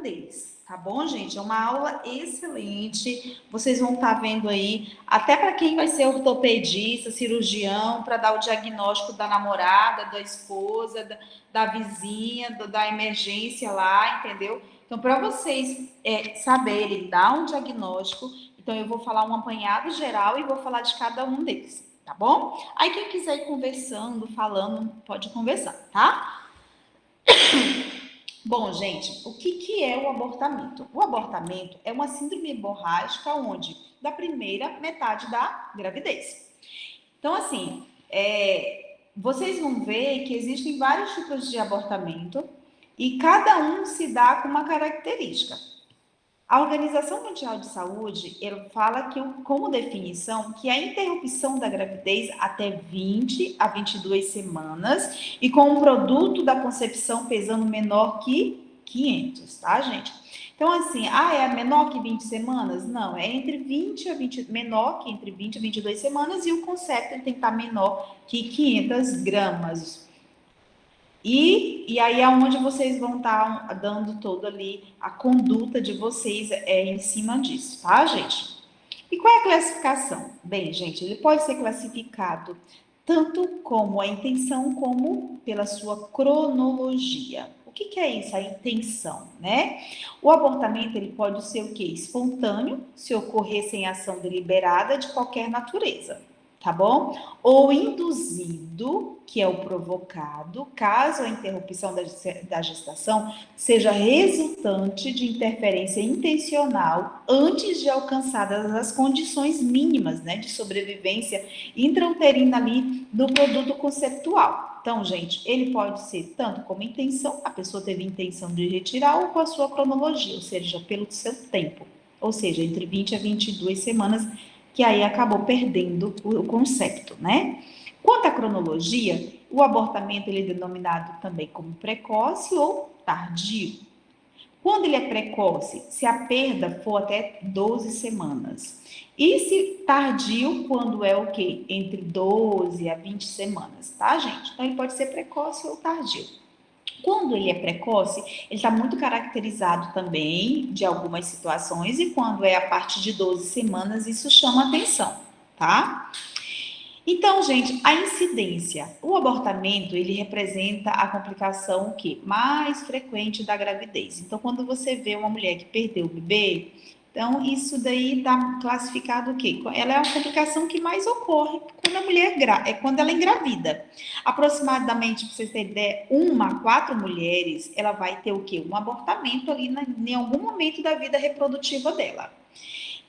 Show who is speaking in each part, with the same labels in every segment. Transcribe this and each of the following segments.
Speaker 1: gravidez, tá bom, gente? É uma aula excelente. Vocês vão estar vendo aí, até para quem vai ser ortopedista, cirurgião, para dar o diagnóstico da namorada, da esposa, da vizinha, da emergência lá, entendeu? Então, para vocês saberem dar um diagnóstico, então eu vou falar um apanhado geral e vou falar de cada um deles, tá bom? Aí quem quiser ir conversando, falando, pode conversar, tá? Bom, gente, o que é o abortamento? O abortamento é uma síndrome hemorrágica onde da primeira metade da gravidez. Então, assim, vocês vão ver que existem vários tipos de abortamento e cada um se dá com uma característica. A Organização Mundial de Saúde, ele fala que, como definição, que a interrupção da gravidez até 20 a 22 semanas e com o produto da concepção pesando menor que 500, tá, gente? Então, assim, é menor que 20 semanas? Não, é entre 20 a 20, menor que entre 20 a 22 semanas e o concepto tem que estar menor que 500 gramas. E aí é onde vocês vão estar dando toda ali a conduta de vocês em cima disso, tá, gente? E qual é a classificação? Bem, gente, ele pode ser classificado tanto como a intenção como pela sua cronologia. O que é isso, a intenção, né? O abortamento ele pode ser o quê? Espontâneo, se ocorrer sem ação deliberada de qualquer natureza, tá bom? Ou induzido, que é o provocado, caso a interrupção da gestação seja resultante de interferência intencional antes de alcançadas as condições mínimas, né, de sobrevivência intrauterina ali do produto conceptual. Então, gente, ele pode ser tanto como intenção, a pessoa teve intenção de retirar, ou com a sua cronologia, ou seja, pelo seu tempo, ou seja, entre 20 a 22 semanas, que aí acabou perdendo o conceito, né? Quanto à cronologia, o abortamento ele é denominado também como precoce ou tardio. Quando ele é precoce, se a perda for até 12 semanas. E se tardio, quando é o quê? Entre 12 a 20 semanas, tá, gente? Então, ele pode ser precoce ou tardio. Quando ele é precoce, ele está muito caracterizado também de algumas situações, e quando é a partir de 12 semanas, isso chama atenção, tá? Então, gente, a incidência, o abortamento, ele representa a complicação o quê? Mais frequente da gravidez. Então, quando você vê uma mulher que perdeu o bebê, então isso daí está classificado o quê? Ela é a complicação que mais ocorre quando a mulher quando ela é engravida. Aproximadamente, para vocês terem ideia, 1 a 4 mulheres, ela vai ter o quê? Um abortamento ali em algum momento da vida reprodutiva dela.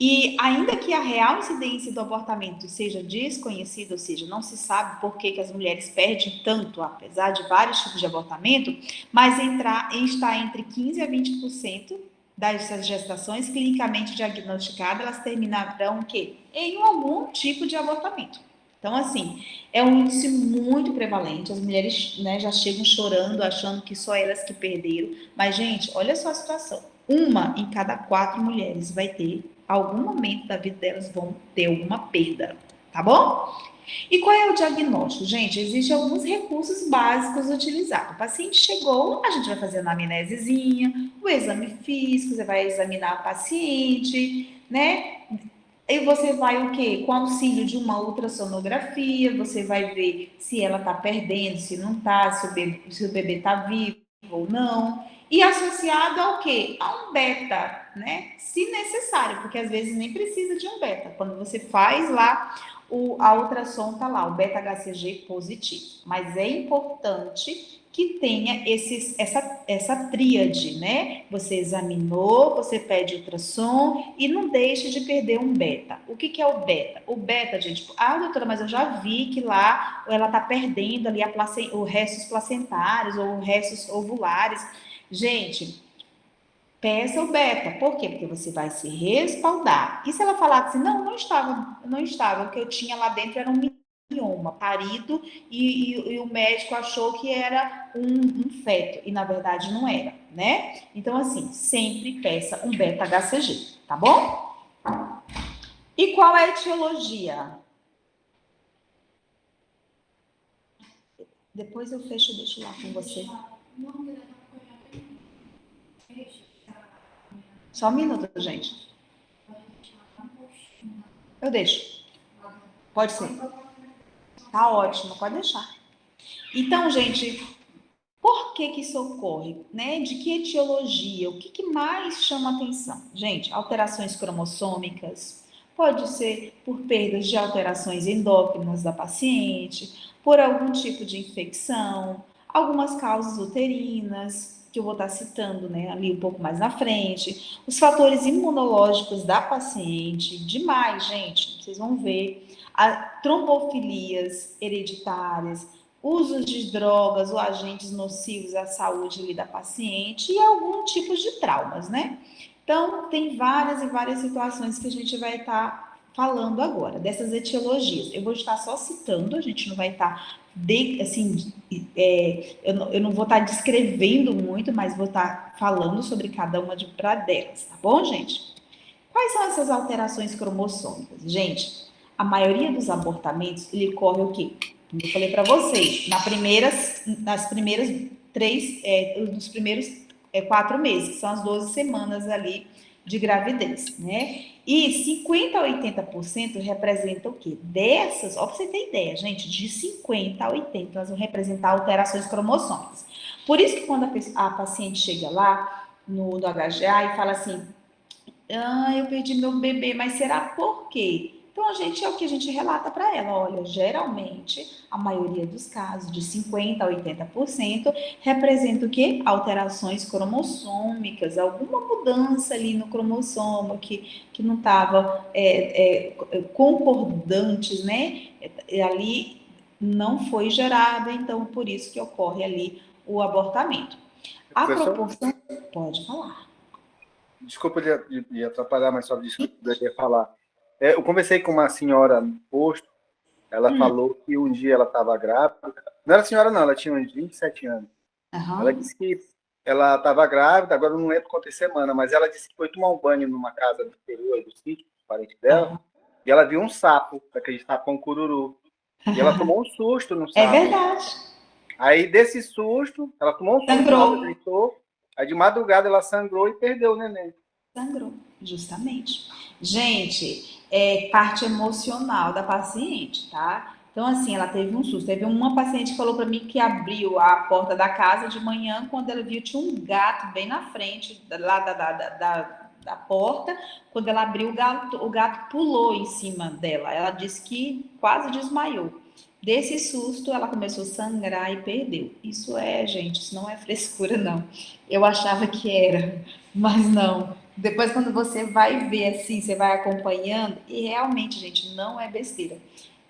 Speaker 1: E ainda que a real incidência do abortamento seja desconhecida, ou seja, não se sabe por que as mulheres perdem tanto, apesar de vários tipos de abortamento, mas está entre 15 a 20% das gestações clinicamente diagnosticadas, elas terminarão o quê? Em algum tipo de abortamento. Então, assim, é um índice muito prevalente. As mulheres, né, já chegam chorando, achando que só elas que perderam. Mas, gente, olha só a situação. 1 em cada 4 mulheres vai ter, algum momento da vida delas vão ter alguma perda, tá bom? E qual é o diagnóstico? Gente, existem alguns recursos básicos utilizados. O paciente chegou, a gente vai fazer uma anamnesezinha, o exame físico, você vai examinar a paciente, né? E você vai o quê? Com auxílio de uma ultrassonografia, você vai ver se ela está perdendo, se não está, se o bebê está vivo ou não. E associado ao quê? A um beta, né? Se necessário, porque às vezes nem precisa de um beta. Quando você faz lá, a ultrassom tá lá, o beta-HCG positivo. Mas é importante que tenha essa tríade, né? Você examinou, você pede ultrassom e não deixe de perder um beta. O que é o beta? O beta, gente, doutora, mas eu já vi que lá ela tá perdendo ali os restos placentários ou restos ovulares. Gente, peça o beta. Por quê? Porque você vai se respaldar. E se ela falar assim, não estava, o que eu tinha lá dentro era um mioma parido e o médico achou que era um feto e na verdade não era, né? Então, assim, sempre peça um beta-HCG, tá bom? E qual é a etiologia? Depois eu fecho, deixo lá com você. Só um minuto, gente. Eu deixo. Pode ser. Tá ótimo, pode deixar. Então, gente, por que isso ocorre? Né? De que etiologia? O que mais chama atenção? Gente, alterações cromossômicas, pode ser por perdas de alterações endócrinas da paciente, por algum tipo de infecção, algumas causas uterinas, que eu vou estar citando, né, ali um pouco mais na frente, os fatores imunológicos da paciente, demais, gente, vocês vão ver, trombofilias hereditárias, usos de drogas ou agentes nocivos à saúde ali da paciente e algum tipo de traumas, né? Então, tem várias e várias situações que a gente vai estar falando agora, dessas etiologias. Eu vou estar só citando, a gente não vai estar, eu não vou estar descrevendo muito, mas vou estar falando sobre cada uma delas, tá bom, gente? Quais são essas alterações cromossômicas? Gente, a maioria dos abortamentos, ele corre o quê? Como eu falei para vocês, nas primeiras nos primeiros 4 meses, que são as 12 semanas ali de gravidez, né? E 50 a 80% representa o quê? Dessas, ó, para você ter ideia, gente, de 50 a 80 elas vão representar alterações cromossômicas. Por isso que quando a paciente chega lá no HGA e fala assim, eu perdi meu bebê, mas será por quê? Então, é o que a gente relata para ela. Olha, geralmente, a maioria dos casos, de 50% a 80%, representa o quê? Alterações cromossômicas, alguma mudança ali no cromossomo que não estava concordantes, né? Ali não foi gerado, então, por isso que ocorre ali o abortamento. A proporção... Pode falar.
Speaker 2: Desculpa de atrapalhar, mas só disso que eu ia falar. Eu conversei com uma senhora no posto, ela falou que um dia ela estava grávida. Não era senhora, não, ela tinha uns 27 anos. Uhum. Ela disse que ela estava grávida, agora eu não lembro quantas semanas, mas ela disse que foi tomar um banho numa casa do interior do sítio, parente dela, e ela viu um sapo, aquele sapão cururu. E ela tomou um susto no sapo.
Speaker 1: É verdade.
Speaker 2: Aí, desse susto, ela tomou um susto,
Speaker 1: sangrou.
Speaker 2: Ela gritou, aí de madrugada ela sangrou e perdeu o neném.
Speaker 1: Sangrou, justamente. Gente, é parte emocional da paciente, tá? Então, assim, ela teve um susto. Teve uma paciente que falou para mim que abriu a porta da casa de manhã, quando ela viu, tinha um gato bem na frente, lá da porta. Quando ela abriu, o gato pulou em cima dela. Ela disse que quase desmaiou. Desse susto, ela começou a sangrar e perdeu. Isso gente, isso não é frescura, não. Eu achava que era, mas não. Depois, quando você vai ver assim, você vai acompanhando, e realmente, gente, não é besteira.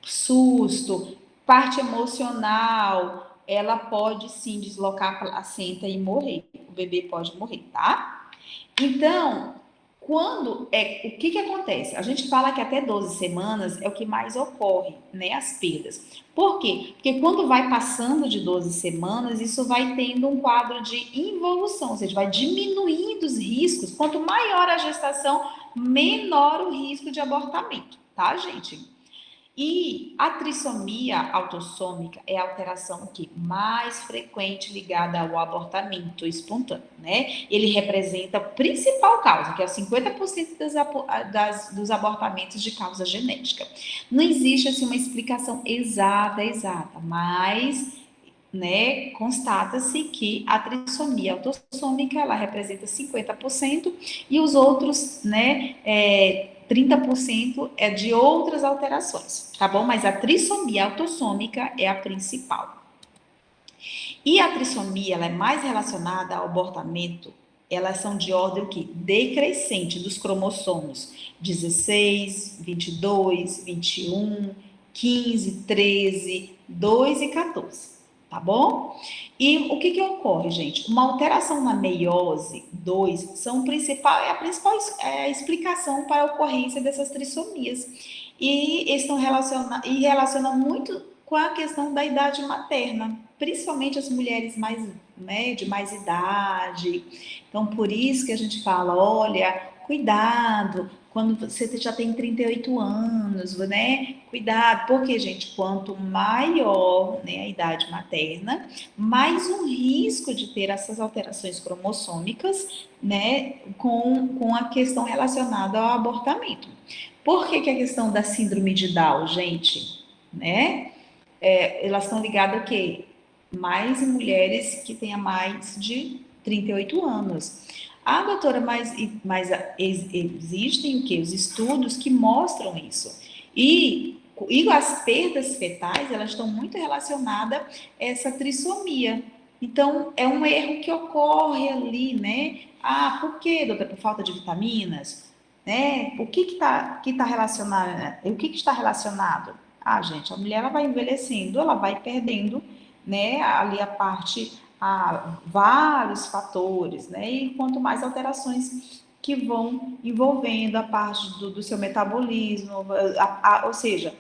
Speaker 1: Susto, parte emocional, ela pode sim deslocar a placenta e morrer. O bebê pode morrer, tá? Então, o que acontece? A gente fala que até 12 semanas é o que mais ocorre, né? As perdas. Por quê? Porque quando vai passando de 12 semanas, isso vai tendo um quadro de involução, ou seja, vai diminuindo os riscos. Quanto maior a gestação, menor o risco de abortamento, tá, gente? E a trissomia autossômica é a alteração que mais frequente ligada ao abortamento espontâneo, né? Ele representa a principal causa, que é 50% dos abortamentos de causa genética. Não existe assim uma explicação exata, mas, né, constata-se que a trissomia autossômica ela representa 50% e os outros, né, 30% é de outras alterações, tá bom? Mas a trissomia autossômica é a principal. E a trissomia, ela é mais relacionada ao abortamento, elas são de ordem decrescente dos cromossomos 16, 22, 21, 15, 13, 2 e 14. Tá bom? E o que ocorre, gente? Uma alteração na meiose 2 é a principal explicação para a ocorrência dessas trissomias. E estão relacionam muito com a questão da idade materna, principalmente as mulheres mais, né, de mais idade. Então, por isso que a gente fala, olha, cuidado, quando você já tem 38 anos, né? Cuidado, porque, gente, quanto maior, né, a idade materna, mais um risco de ter essas alterações cromossômicas, né, com a questão relacionada ao abortamento. Por que a questão da síndrome de Down, gente, né? Elas estão ligadas a quê? Mais em mulheres que tenham mais de 38 anos. Ah, doutora, mas existem o quê? Os estudos que mostram isso. E as perdas fetais, elas estão muito relacionadas a essa trissomia. Então, é um erro que ocorre ali, né? Ah, por quê, doutora? Por falta de vitaminas? Né? O que tá relacionado? O que está relacionado? Ah, gente, a mulher ela vai envelhecendo, ela vai perdendo, né? Ali a parte vários fatores, né? E quanto mais alterações que vão envolvendo a parte do seu metabolismo, ou seja,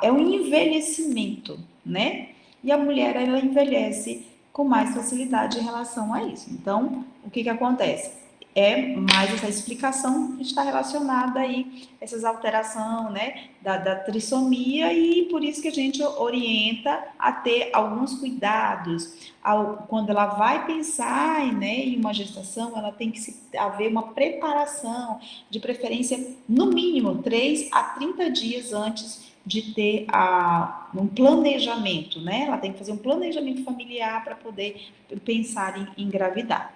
Speaker 1: é um envelhecimento, né? E a mulher, ela envelhece com mais facilidade em relação a isso. Então, o que acontece? É mais essa explicação que está relacionada aí, essas alterações, né, da trissomia, e por isso que a gente orienta a ter alguns cuidados. Quando ela vai pensar, né, em uma gestação, ela tem que haver uma preparação, de preferência, no mínimo, 3 a 30 dias antes de ter um planejamento, né? Ela tem que fazer um planejamento familiar para poder pensar em engravidar.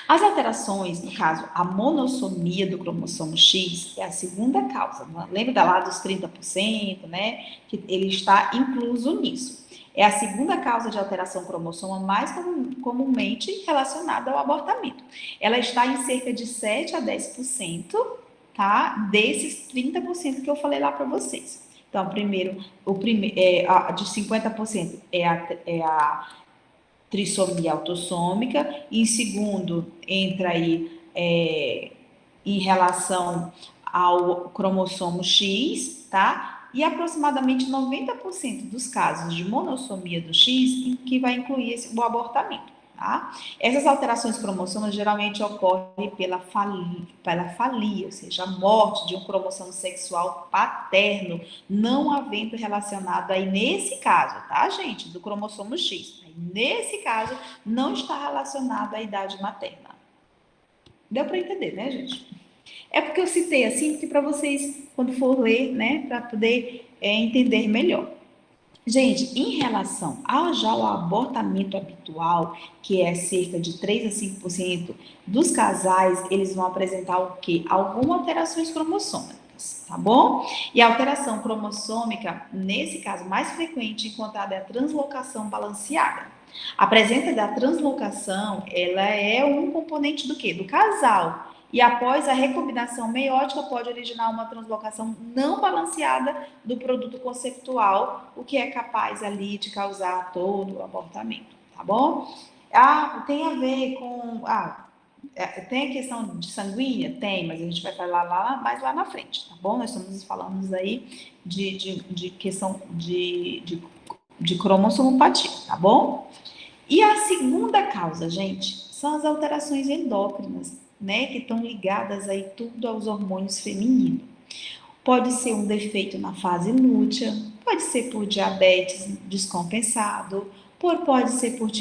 Speaker 1: As alterações, no caso, a monossomia do cromossomo X é a segunda causa. Lembra lá dos 30%, né? Que ele está incluso nisso. É a segunda causa de alteração cromossoma mais comumente relacionada ao abortamento. Ela está em cerca de 7 a 10%, tá? Desses 30% que eu falei lá para vocês. Então, de 50% é a trissomia autossômica, em segundo entra aí em relação ao cromossomo X, tá? E aproximadamente 90% dos casos de monossomia do X que vai incluir o abortamento, tá? Essas alterações cromossomais geralmente ocorrem pela falia, ou seja, a morte de um cromossomo sexual paterno, não havendo relacionado aí nesse caso, tá, gente? Do cromossomo X. Nesse caso, não está relacionado à idade materna. Deu para entender, né, gente? É porque eu citei assim, porque para vocês, quando for ler, né, para poder entender melhor. Gente, em relação ao abortamento habitual, que é cerca de 3 a 5% dos casais, eles vão apresentar o quê? Algumas alterações cromossômicas, tá bom? E a alteração cromossômica, nesse caso, mais frequente encontrada é a translocação balanceada. A presença da translocação, ela é um componente do quê? Do casal. E após a recombinação meiótica, pode originar uma translocação não balanceada do produto conceptual, o que é capaz ali de causar todo o abortamento, tá bom? Ah, tem a ver com... tem a questão de sanguínea? Tem, mas a gente vai falar mais lá na frente, tá bom? Nós estamos falando aí de questão de cromossomopatia, tá bom? E a segunda causa, gente, são as alterações endócrinas, né, que estão ligadas aí tudo aos hormônios femininos. Pode ser um defeito na fase lútea, pode ser por diabetes descompensado, pode ser por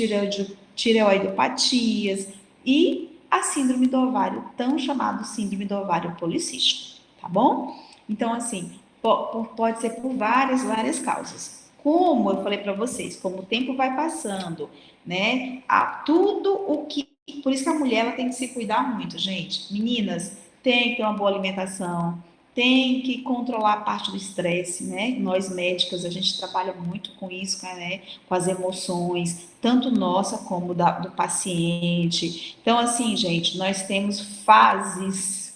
Speaker 1: tireoidopatias e a síndrome do ovário, tão chamado síndrome do ovário policístico, tá bom? Então, assim, pode ser por várias causas. Como eu falei para vocês, como o tempo vai passando, né? Tudo o que... Por isso que a mulher ela tem que se cuidar muito, gente. Meninas, tem que ter uma boa alimentação, tem que controlar a parte do estresse, né? Nós médicas, a gente trabalha muito com isso, né? Com as emoções, tanto nossa como do paciente. Então, assim, gente, nós temos fases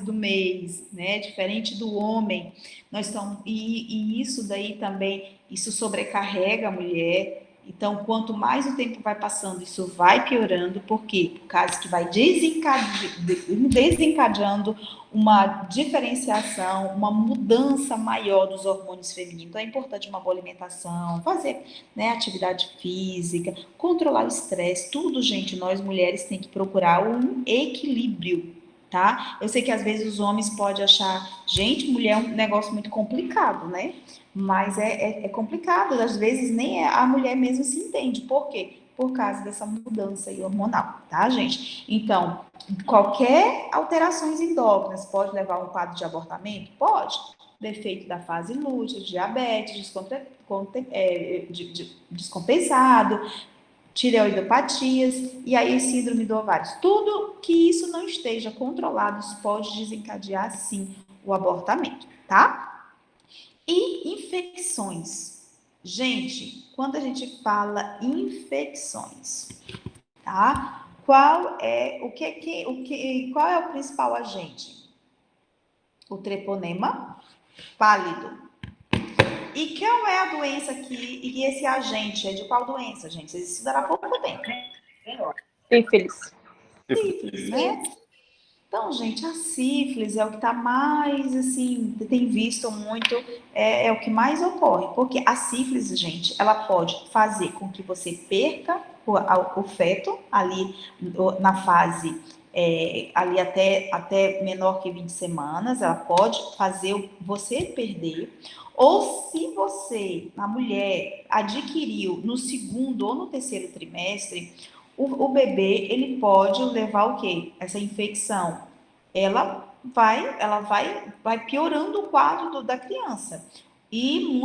Speaker 1: do mês, né? Diferente do homem. Nós estamos, e isso daí também, isso sobrecarrega a mulher, Então, quanto mais o tempo vai passando, isso vai piorando, por quê? Por causa que vai desencadeando uma diferenciação, uma mudança maior dos hormônios femininos. Então, é importante uma boa alimentação, fazer, né, atividade física, controlar o estresse, tudo, gente, nós mulheres tem que procurar um equilíbrio, tá? Eu sei que às vezes os homens podem achar, gente, mulher é um negócio muito complicado, né? Mas é complicado, às vezes nem a mulher mesmo se entende. Por quê? Por causa dessa mudança aí hormonal, tá, gente? Então, qualquer alterações endócrinas pode levar a um quadro de abortamento? Pode. Defeito da fase lútea, diabetes, descompensado, tireoidopatias, e aí síndrome do ovário. Tudo que isso não esteja controlado, isso pode desencadear, sim, o abortamento, tá? E infecções. Gente, quando a gente fala infecções, tá? Qual é o principal agente? O treponema pálido. E qual é a doença e esse agente é de qual doença, gente? Vocês estudaram há pouco tempo.
Speaker 3: Sífilis.
Speaker 1: Sífilis, né? Então, gente, a sífilis é o que está mais, assim, tem visto muito, é o que mais ocorre. Porque a sífilis, gente, ela pode fazer com que você perca o feto ali na fase, ali até menor que 20 semanas, ela pode fazer você perder. Ou se você, a mulher, adquiriu no segundo ou no terceiro trimestre, o bebê, ele pode levar o quê? Essa infecção, ela vai piorando o quadro da criança. E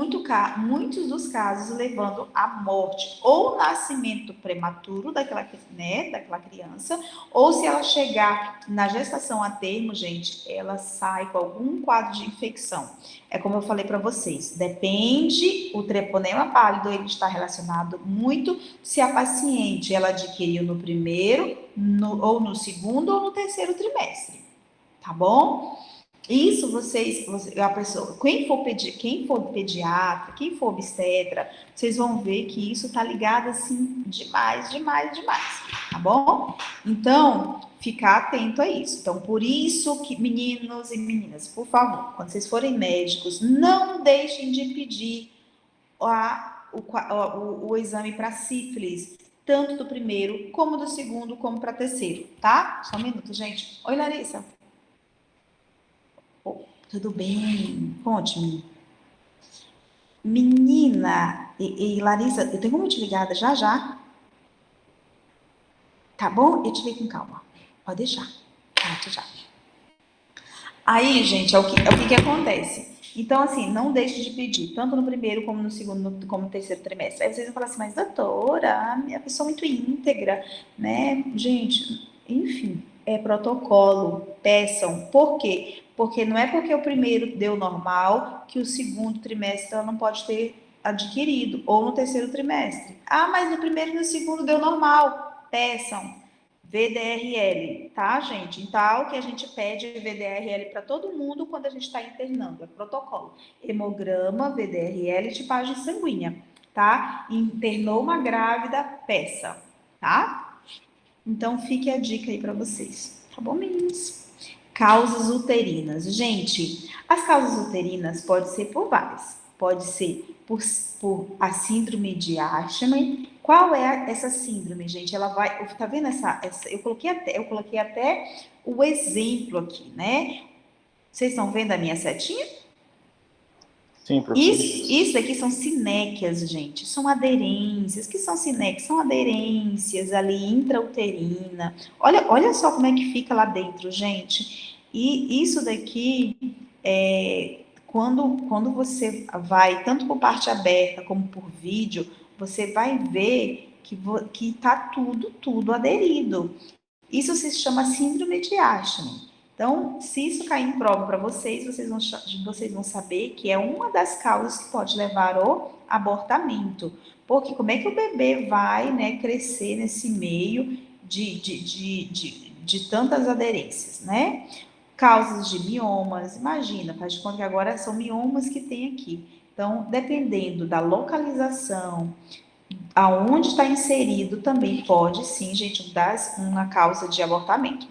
Speaker 1: muitos dos casos levando à morte, ou nascimento prematuro daquela criança, ou se ela chegar na gestação a termo, gente, ela sai com algum quadro de infecção. É como eu falei para vocês, depende, o treponema pálido, ele está relacionado muito se a paciente ela adquiriu no primeiro, ou no segundo, ou no terceiro trimestre, tá bom? Isso a pessoa, quem for pediatra, quem for obstetra, vocês vão ver que isso tá ligado assim demais, tá bom? Então, ficar atento a isso. Então, por isso que, meninos e meninas, por favor, quando vocês forem médicos, não deixem de pedir o exame para sífilis, tanto do primeiro, como do segundo, como para terceiro, tá? Só um minuto, gente. Oi, Larissa. Tudo bem? Conte-me. Menina, e Larissa, eu tenho como te ligada já já? Tá bom? Eu te ligo com calma. Pode deixar. Tá, já. Aí, gente, é o que acontece. Então, assim, não deixe de pedir, tanto no primeiro, como no segundo, como no terceiro trimestre. Aí vocês vão falar assim, mas doutora, a minha pessoa é muito íntegra, né? Gente, enfim, é protocolo, peçam. Por quê? Porque não é porque o primeiro deu normal que o segundo trimestre ela não pode ter adquirido, ou no terceiro trimestre. Ah, mas no primeiro e no segundo deu normal. Peçam. VDRL, tá, gente? Então, o que a gente pede VDRL para todo mundo quando a gente está internando, é protocolo. Hemograma, VDRL, tipagem sanguínea, tá? Internou uma grávida, peça, tá? Então, fique a dica aí para vocês, tá bom, meninos? Causas uterinas. Gente, as causas uterinas podem ser por várias. Pode ser por a síndrome de Ashman. Qual é essa síndrome, gente? Ela vai, tá vendo eu coloquei até o exemplo aqui, né? Vocês estão vendo a minha setinha?
Speaker 2: Sim, professor.
Speaker 1: Isso aqui são sinéquias, gente. São aderências. O que são sinéquias? São aderências ali intrauterina. Olha só como é que fica lá dentro, gente. E isso daqui quando você vai, tanto por parte aberta como por vídeo, você vai ver que tá tudo aderido. Isso se chama síndrome de Ashman. Então, se isso cair em prova para vocês, vocês vão saber que é uma das causas que pode levar ao abortamento. Porque como é que o bebê vai, né, crescer nesse meio de tantas aderências, né? Causas de miomas, imagina, faz de conta que agora são miomas que tem aqui. Então, dependendo da localização, aonde está inserido também pode, sim, gente, dar uma causa de abortamento.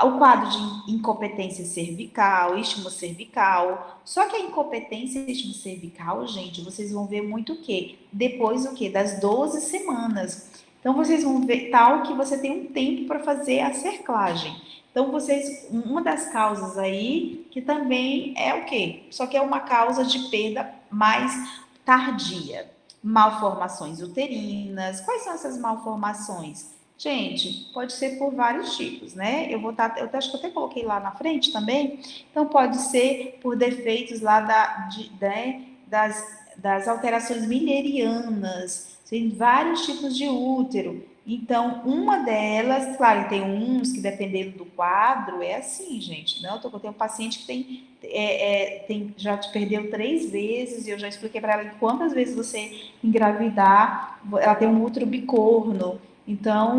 Speaker 1: O quadro de incompetência cervical, istmo cervical. Só que a incompetência istmo cervical, gente, vocês vão ver muito o quê? Depois o quê? Das 12 semanas. Então, vocês vão ver tal que você tem um tempo para fazer a cerclagem. Então, vocês, uma das causas aí, que também é o quê? Só que é uma causa de perda mais tardia. Malformações uterinas. Quais são essas malformações? Gente, pode ser por vários tipos, né? Eu acho que eu até coloquei lá na frente também. Então, pode ser por defeitos lá das alterações millerianas. Tem vários tipos de útero. Então, uma delas, claro, tem uns que, dependendo do quadro, é assim, gente. Não, eu tenho um paciente que já te perdeu 3 vezes, e eu já expliquei para ela que quantas vezes você engravidar, ela tem um útero bicorno. Então,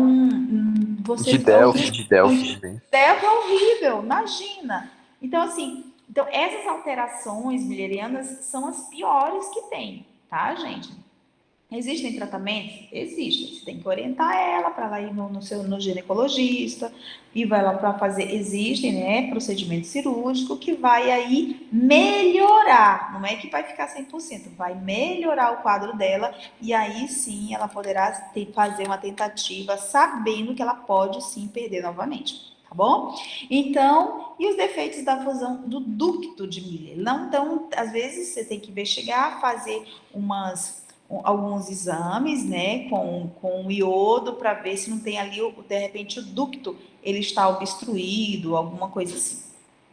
Speaker 4: De
Speaker 1: vocês...
Speaker 4: Delphi também.
Speaker 1: Delphi é horrível, imagina. Então, assim, essas alterações millerianas são as piores que tem, tá, gente? Existem tratamentos? Existem. Você tem que orientar ela para ela ir no ginecologista e vai lá para fazer. Existem, né, procedimento cirúrgico que vai aí melhorar. Não é que vai ficar 100%, vai melhorar o quadro dela e aí sim ela poderá fazer uma tentativa sabendo que ela pode sim perder novamente. Tá bom? Então, e os defeitos da fusão do ducto de Miller? Não, então, às vezes você tem que investigar, fazer alguns exames, né, com iodo para ver se não tem ali, de repente, o ducto ele está obstruído, alguma coisa assim,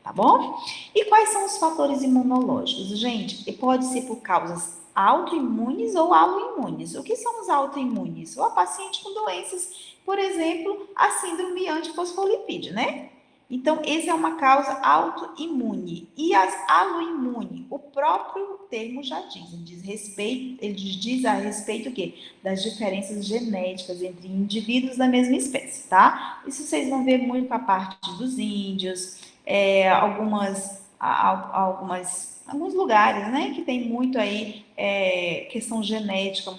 Speaker 1: tá bom? E quais são os fatores imunológicos? Gente, pode ser por causas autoimunes ou aloimunes. O que são os autoimunes? O paciente com doenças, por exemplo, a síndrome antifosfolipídia, né? Então, essa é uma causa autoimune. E as aloimune, o próprio termo já diz, ele diz a respeito o quê? Das diferenças genéticas entre indivíduos da mesma espécie, tá? Isso vocês vão ver muito com a parte dos índios, alguns lugares, né, que tem muito aí questão genética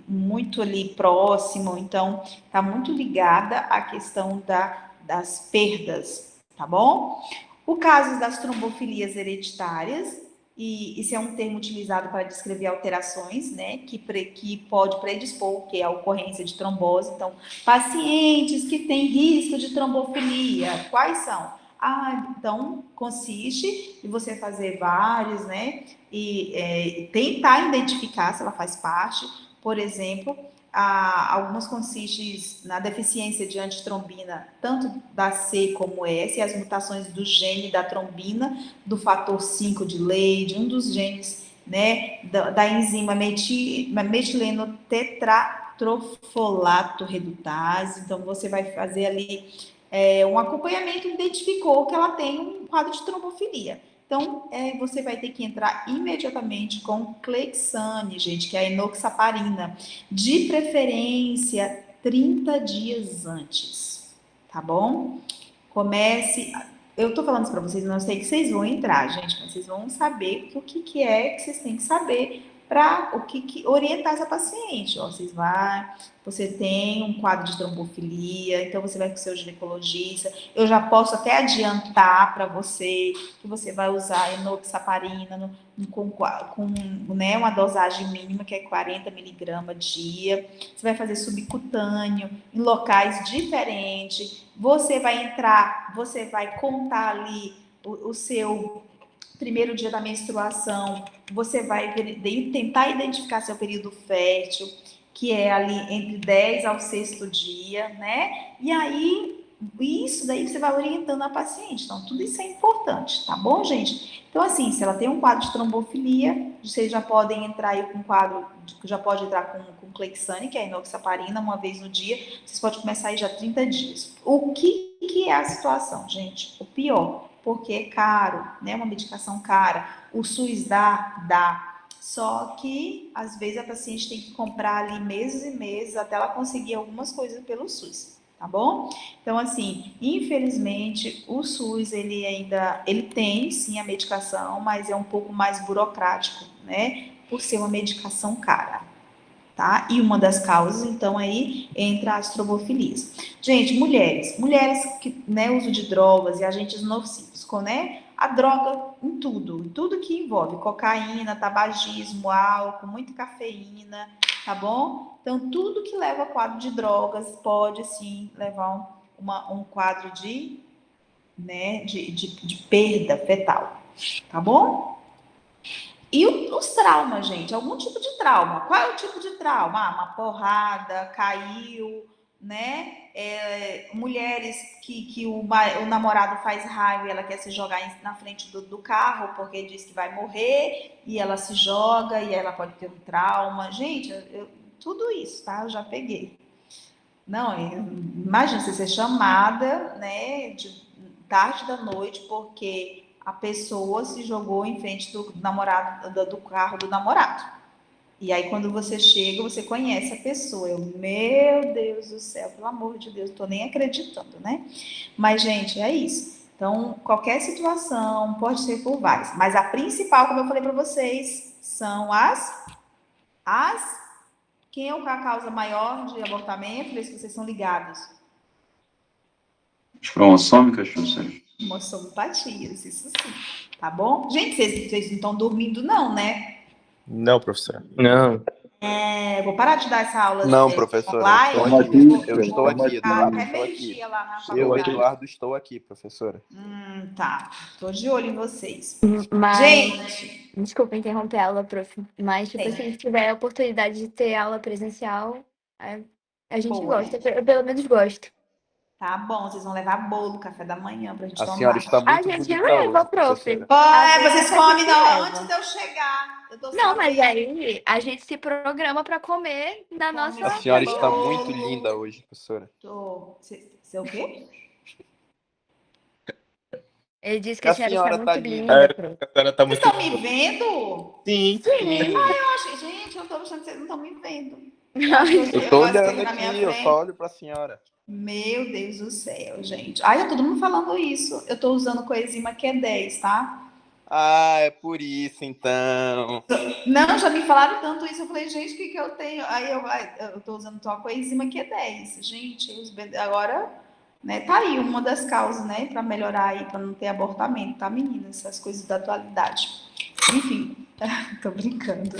Speaker 1: muito ali próximo, então tá muito ligada à questão das perdas, tá bom? O caso das trombofilias hereditárias, e isso é um termo utilizado para descrever alterações, né, que pode predispor que é a ocorrência de trombose. Então, pacientes que têm risco de trombofilia, quais são? Então, consiste em você fazer vários, né, e tentar identificar se ela faz parte. Por exemplo, algumas consistem na deficiência de antitrombina, tanto da C como S, e as mutações do gene da trombina, do fator 5 de Leydig, um dos genes, né, da enzima metileno tetratrofolato redutase. Então, você vai fazer ali um acompanhamento, identificou que ela tem um quadro de trombofilia. Então, você vai ter que entrar imediatamente com Clexane, gente, que é a enoxaparina, de preferência 30 dias antes, tá bom? Eu tô falando isso para vocês, não sei que vocês vão entrar, gente, mas vocês vão saber o que é que vocês têm que saber para orientar essa paciente. Ó, você tem um quadro de trombofilia, então você vai com o seu ginecologista. Eu já posso até adiantar para você que você vai usar enoxaparina com né, uma dosagem mínima, que é 40 miligramas dia. Você vai fazer subcutâneo em locais diferentes. Você vai contar ali o seu primeiro dia da menstruação, você vai tentar identificar seu período fértil, que é ali entre 10 ao 6º dia, né? E aí, isso daí você vai orientando a paciente. Então, tudo isso é importante, tá bom, gente? Então, assim, se ela tem um quadro de trombofilia, vocês já podem entrar aí com um quadro, já pode entrar com Clexane, que é a enoxaparina, uma vez no dia. Vocês podem começar aí já 30 dias. O que é a situação, gente? O pior, porque é caro, né? Uma medicação cara. O SUS dá. Só que, às vezes, a paciente tem que comprar ali meses e meses até ela conseguir algumas coisas pelo SUS, tá bom? Então, assim, infelizmente, o SUS, ele tem, sim, a medicação, mas é um pouco mais burocrático, né? Por ser uma medicação cara. tá? E uma das causas, então, aí entra as trombofilias. Gente, mulheres que, né, uso de drogas e agentes nocivos, né? A droga em tudo que envolve cocaína, tabagismo, álcool, muita cafeína, tá bom? Então, tudo que leva a quadro de drogas pode, sim, levar um quadro de, né, de perda fetal, tá bom? E os traumas, gente, algum tipo de trauma. Qual é o tipo de trauma? Ah, uma porrada, caiu, né? Mulheres que o namorado faz raiva e ela quer se jogar na frente do carro porque diz que vai morrer e ela se joga e ela pode ter um trauma. Gente, tudo isso, tá? Eu já peguei. Não, imagina você ser chamada, né, de tarde da noite porque a pessoa se jogou em frente do namorado, do carro do namorado. E aí, quando você chega, você conhece a pessoa. Meu Deus do céu, pelo amor de Deus, tô nem acreditando, né? Mas, gente, é isso. Então, qualquer situação pode ser por várias. Mas a principal, como eu falei para vocês, são quem é a causa maior de abortamento? Vê se vocês são ligados.
Speaker 5: Cromossômicas, professor?
Speaker 1: Homossomopatias, isso sim. Tá bom? Gente, vocês não estão dormindo, não, né?
Speaker 4: Não, professora.
Speaker 3: Não.
Speaker 1: Vou parar de dar essa aula
Speaker 4: Não,
Speaker 1: de
Speaker 4: professora.
Speaker 1: online.
Speaker 4: Eu estou aqui.
Speaker 1: Ficar
Speaker 4: Eduardo,
Speaker 1: até
Speaker 4: estou aqui.
Speaker 1: meio-dia lá na
Speaker 4: Eu,
Speaker 1: faculdade.
Speaker 4: Eduardo, estou aqui, professora.
Speaker 1: Tá. Tô de olho em vocês.
Speaker 3: Mas,
Speaker 1: Gente,
Speaker 3: desculpa interromper a aula, prof. Mas, tipo,
Speaker 1: Sim.
Speaker 3: se tiver a oportunidade de ter aula presencial, a gente
Speaker 1: Boa.
Speaker 3: gosta. Eu pelo menos gosto.
Speaker 1: tá bom, vocês vão levar bolo, café da manhã pra gente
Speaker 4: A
Speaker 1: tomar.
Speaker 4: senhora está
Speaker 3: A
Speaker 4: muito
Speaker 3: gente
Speaker 4: bonita
Speaker 3: leva,
Speaker 4: hoje,
Speaker 3: prof.
Speaker 4: professora.
Speaker 1: Pô,
Speaker 3: Às vezes
Speaker 1: vocês
Speaker 3: a
Speaker 1: comem
Speaker 3: gente
Speaker 1: não,
Speaker 3: leva.
Speaker 1: antes de eu chegar. Eu tô
Speaker 3: Não, mas
Speaker 1: sabendo.
Speaker 3: aí a gente se programa pra comer na
Speaker 1: Come
Speaker 3: nossa...
Speaker 4: A senhora
Speaker 1: bolo.
Speaker 4: está muito linda hoje, professora.
Speaker 1: Você o quê?
Speaker 3: Ele disse que a senhora está
Speaker 4: senhora tá
Speaker 3: muito
Speaker 4: linda.
Speaker 3: linda, prof.
Speaker 4: A senhora está
Speaker 1: Vocês estão me vendo?
Speaker 4: Sim,
Speaker 1: Gente, eu tô achando que vocês não estão me vendo.
Speaker 4: Eu tô olhando
Speaker 1: na minha
Speaker 4: aqui, eu
Speaker 1: frente.
Speaker 4: só olho pra senhora.
Speaker 1: Meu Deus do céu, gente. Ai, tá todo mundo falando isso. Eu tô usando coenzima Q10, tá?
Speaker 4: Ah, é por isso, então.
Speaker 1: Não, já me falaram tanto isso. Eu falei, gente, o que eu tenho? Aí eu tô usando a coenzima Q10. Gente, agora, né, tá aí uma das causas, né, pra melhorar aí, pra não ter abortamento, tá, meninas? Essas coisas da atualidade. Enfim, tô brincando.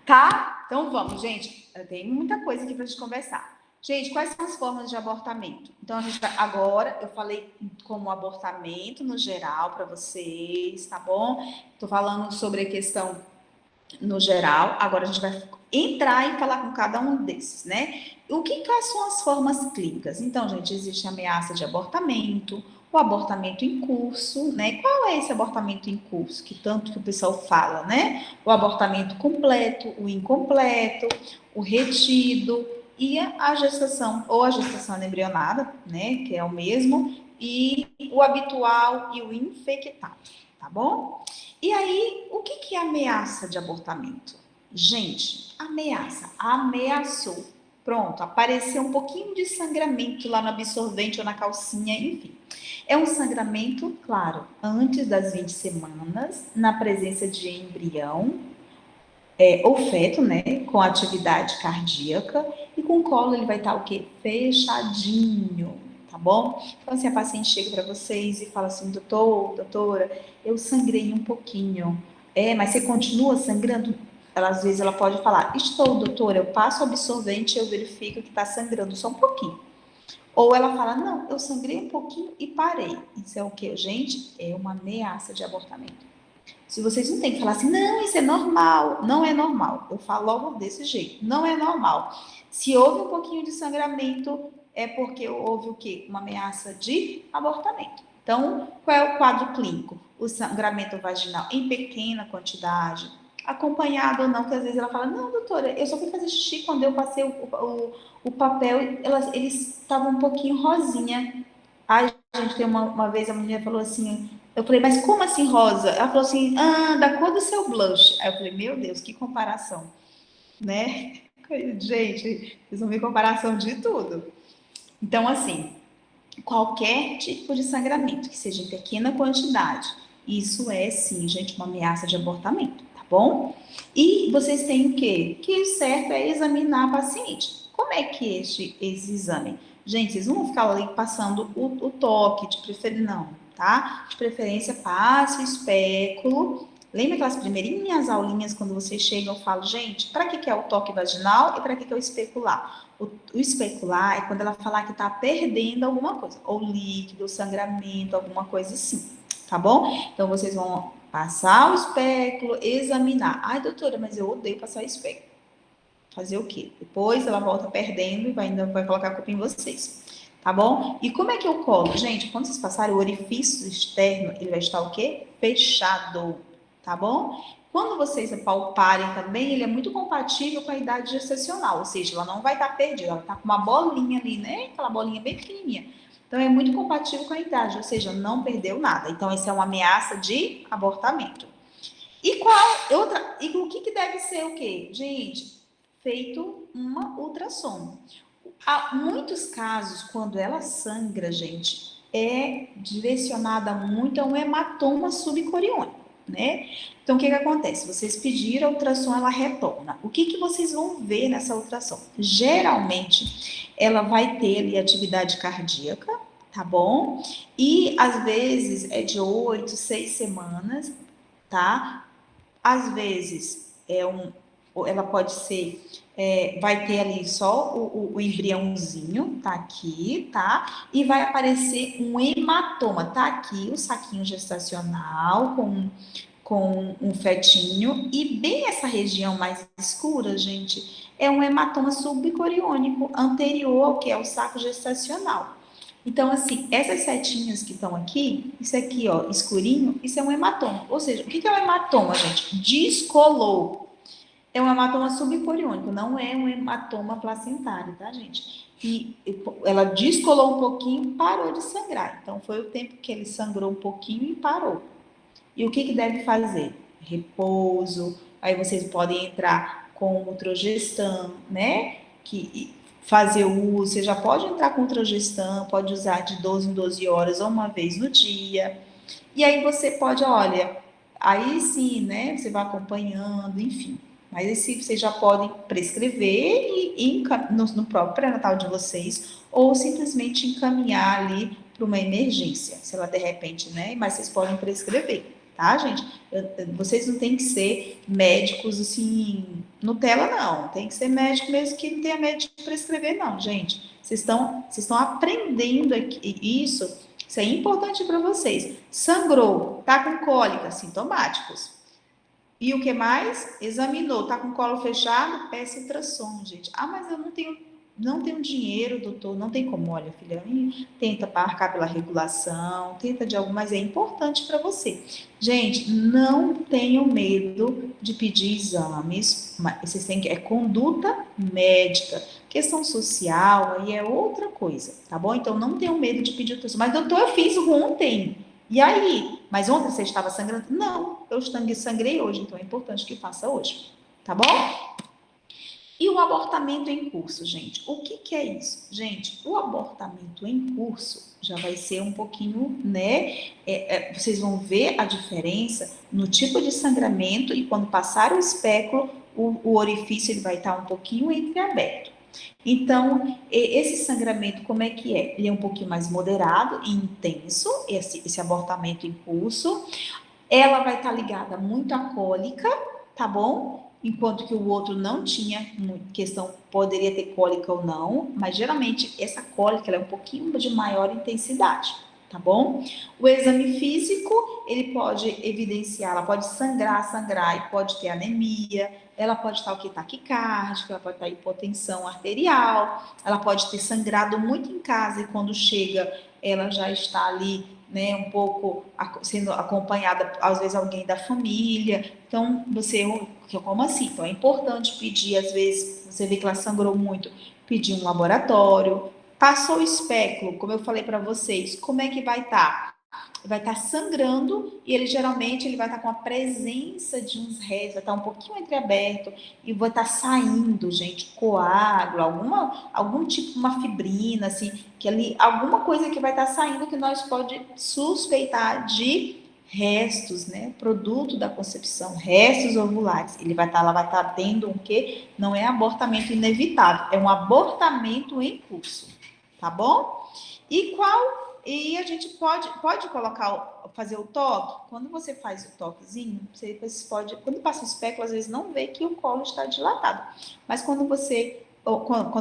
Speaker 1: Tá? Então vamos, gente. Tem muita coisa aqui pra gente conversar. Gente, quais são as formas de abortamento? Então, agora eu falei como abortamento no geral para vocês, tá bom? Tô falando sobre a questão no geral. Agora a gente vai entrar e falar com cada um desses, né? Quais são as formas clínicas? Então, gente, existe a ameaça de abortamento, o abortamento em curso, né? Qual é esse abortamento em curso que tanto que o pessoal fala, né? O abortamento completo, o incompleto, o retido e a gestação, ou a gestação embrionada, né? Que é o mesmo, e o habitual e o infectado, tá bom? E aí, o que é ameaça de abortamento? Gente, ameaçou. Pronto, apareceu um pouquinho de sangramento lá no absorvente ou na calcinha, enfim. É um sangramento, claro, antes das 20 semanas, na presença de embrião, ou feto, né, com atividade cardíaca, e com o colo ele vai estar o quê? Fechadinho, tá bom? Então, assim, a paciente chega para vocês e fala assim, doutora, eu sangrei um pouquinho. Mas você continua sangrando? Às vezes ela pode falar, estou, doutora, eu passo o absorvente e eu verifico que está sangrando só um pouquinho. Ou ela fala, não, eu sangrei um pouquinho e parei. Isso é o quê, gente? É uma ameaça de abortamento. Se vocês não têm que falar assim, não, isso é normal. Não é normal. Eu falo logo desse jeito. Não é normal. Se houve um pouquinho de sangramento, é porque houve o quê? Uma ameaça de abortamento. Então, qual é o quadro clínico? O sangramento vaginal em pequena quantidade, acompanhado ou não, que às vezes ela fala, não, doutora, eu só fui fazer xixi quando eu passei o papel, eles estavam um pouquinho rosinha. Ai, gente, tem uma vez a mulher falou assim, eu falei, mas como assim rosa? Ela falou assim, da cor do seu blush. Aí eu falei, meu Deus, que comparação, né? Gente, vocês vão ver comparação de tudo. Então, assim, qualquer tipo de sangramento, que seja em pequena quantidade, isso é, sim, gente, uma ameaça de abortamento, tá bom? E vocês têm o quê? Que o certo é examinar a paciente. Como é que é esse exame? Gente, vocês não vão ficar ali passando o toque, de preferência, não, tá? De preferência, passe o espéculo. Lembra aquelas primeirinhas aulinhas quando vocês chegam e falam, gente, para que é o toque vaginal e para que é o especular? O especular é quando ela falar que está perdendo alguma coisa, ou líquido, ou sangramento, alguma coisa assim, tá bom? Então, vocês vão passar o espéculo, examinar. Ai, doutora, mas eu odeio passar o espéculo. Fazer o quê? Depois ela volta perdendo e ainda vai colocar a culpa em vocês. Tá bom? E como é que eu colo? Gente, quando vocês passarem o orifício externo, ele vai estar o quê? Fechado. Tá bom? Quando vocês apalparem também, ele é muito compatível com a idade gestacional. Ou seja, ela não vai estar perdida. Ela está com uma bolinha ali, né? Aquela bolinha bem pequenininha. Então, é muito compatível com a idade. Ou seja, não perdeu nada. Então, essa é uma ameaça de abortamento. E outra? E o que deve ser o quê? Gente, feito uma ultrassom. Há muitos casos, quando ela sangra, gente, é direcionada muito a um hematoma subcoriônico, né? Então, o que acontece? Vocês pediram a ultrassom, ela retorna. O que vocês vão ver nessa ultrassom? Geralmente, ela vai ter ali atividade cardíaca, tá bom? E, às vezes, é de 8, 6 semanas, tá? Às vezes, ela pode ser, vai ter ali só o embriãozinho, tá aqui, tá? E vai aparecer um hematoma, tá aqui o saquinho gestacional com um fetinho, e bem essa região mais escura, gente, é um hematoma subcoriônico anterior ao que é o saco gestacional. Então, assim, essas setinhas que estão aqui, isso aqui, ó, escurinho, isso é um hematoma. Ou seja, o que é um hematoma, gente? Descolou. É um hematoma subcoriônico, não é um hematoma placentário, tá, gente? E ela descolou um pouquinho e parou de sangrar. Então, foi o tempo que ele sangrou um pouquinho e parou. E o que deve fazer? Repouso. Aí vocês podem entrar com o Trogestan, né? Fazer o uso, você já pode entrar com Trogestan, pode usar de 12 em 12 horas ou uma vez no dia. E aí você pode, olha, aí sim, né? Você vai acompanhando, enfim. Mas esse vocês já podem prescrever no próprio pré-natal de vocês, ou simplesmente encaminhar ali para uma emergência, se ela de repente, né? Mas vocês podem prescrever, tá, gente? Vocês não têm que ser médicos assim, Nutella, não. Tem que ser médico mesmo que não tenha médico para prescrever, não, gente. Vocês estão aprendendo aqui, isso é importante para vocês. Sangrou, tá com cólica, sintomáticos. E o que mais? Examinou, tá com colo fechado? Peça ultrassom, gente. Ah, mas eu não tenho dinheiro, doutor. Não tem como. Olha, filha, tenta marcar pela regulação, tenta de algo, mas é importante para você. Gente, não tenham medo de pedir exames. Vocês têm que, é conduta médica. Questão social, aí é outra coisa, tá bom? Então, não tenham medo de pedir ultrassom. Mas, doutor, eu fiz ontem. E aí? Mas ontem você estava sangrando? Não, eu sangrei hoje, então é importante que faça hoje, tá bom? E o abortamento em curso, gente? O que é isso? Gente, o abortamento em curso já vai ser um pouquinho, né? Vocês vão ver a diferença no tipo de sangramento e quando passar o espéculo, o orifício ele vai estar um pouquinho entreaberto. Então, esse sangramento, como é que é? Ele é um pouquinho mais moderado e intenso, esse abortamento em curso. Ela vai estar ligada muito à cólica, tá bom? Enquanto que o outro não tinha questão, poderia ter cólica ou não, mas geralmente essa cólica ela é um pouquinho de maior intensidade, tá bom? O exame físico, ele pode evidenciar, ela pode sangrar e pode ter anemia, ela pode estar taquicárdica, ela pode estar hipotensão arterial, ela pode ter sangrado muito em casa e quando chega ela já está ali, né, um pouco sendo acompanhada, às vezes, alguém da família. Então, como assim? Então, é importante pedir, às vezes, você vê que ela sangrou muito, pedir um laboratório. Passou o espéculo, como eu falei para vocês, como é que vai estar? Vai estar sangrando e ele geralmente vai estar com a presença de uns restos, vai estar um pouquinho entreaberto e vai estar saindo, gente, coágulo, algum tipo, uma fibrina, assim, que ali, alguma coisa que vai estar saindo que nós pode suspeitar de restos, né? Produto da concepção, restos ovulares. Ele vai estar lá, vai estar tendo o quê? Não é abortamento inevitável, é um abortamento em curso, tá bom? E a gente pode colocar, fazer o toque. Quando você faz o toquezinho, você pode, quando passa o espéculo, às vezes não vê que o colo está dilatado. Mas quando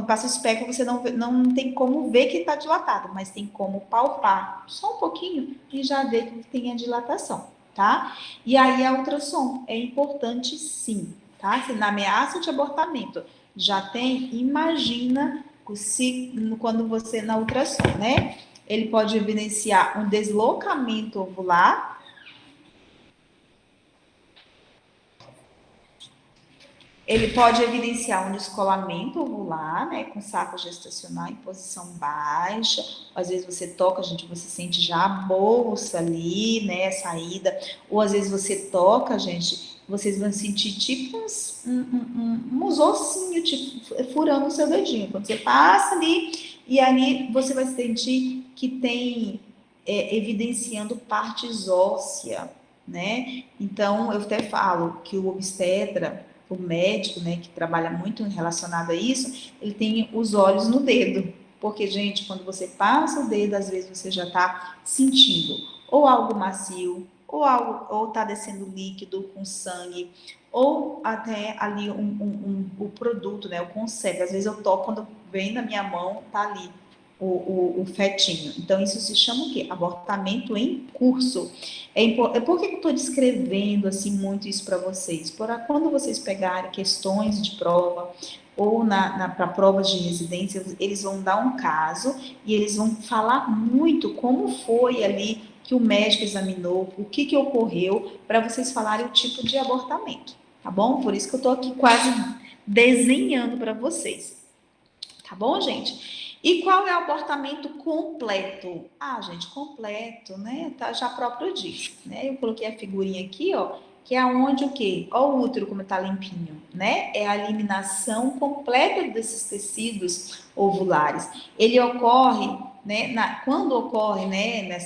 Speaker 1: passa o espéculo, você não tem como ver que está dilatado, mas tem como palpar só um pouquinho e já ver que tem a dilatação, tá? E aí a ultrassom é importante sim, tá? Se na ameaça de abortamento já tem, imagina quando você na ultrassom, né? Ele pode evidenciar um deslocamento ovular. Ele pode evidenciar um descolamento ovular, né, com saco gestacional em posição baixa. Às vezes você toca, gente, você sente já a bolsa ali, né, a saída. Ou às vezes você toca, gente, vocês vão sentir tipo uns ossinhos, tipo, furando o seu dedinho. Quando você passa ali, e ali você vai sentir que tem evidenciando partes ósseas, né? Então, eu até falo que o obstetra, o médico, né, que trabalha muito relacionado a isso, ele tem os olhos no dedo. Porque, gente, quando você passa o dedo, às vezes você já está sentindo ou algo macio, ou tá descendo líquido com sangue, ou até ali o produto, né, o conceito. Às vezes eu toco, quando vem na minha mão, tá ali o fetinho. Então, isso se chama o quê? Abortamento em curso. Por que eu estou descrevendo assim muito isso para vocês? Quando vocês pegarem questões de prova ou para provas de residência, eles vão dar um caso e eles vão falar muito como foi ali que o médico examinou, o que ocorreu, para vocês falarem o tipo de abortamento, tá bom? Por isso que eu estou aqui quase desenhando para vocês. Tá bom, gente? E qual é o abortamento completo? Ah, gente, completo, né? Tá, já próprio diz, né? Eu coloquei a figurinha aqui, ó, que é onde o quê? Ó o útero como tá limpinho, né? É a eliminação completa desses tecidos ovulares. Ele ocorre, né? Quando ocorre, né?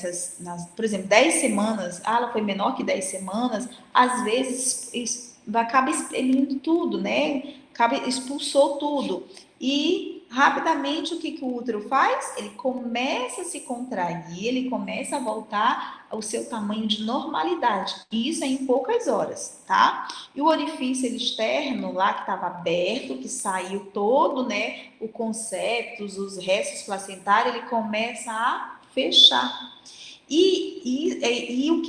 Speaker 1: Por exemplo, 10 semanas, ela foi menor que 10 semanas, às vezes acaba expelindo tudo, né? Expulsou tudo. E rapidamente, o que o útero faz? Ele começa a se contrair, ele começa a voltar ao seu tamanho de normalidade. E isso é em poucas horas, tá? E o orifício externo lá que estava aberto, que saiu todo, né? O concepto, os restos placentários, ele começa a fechar.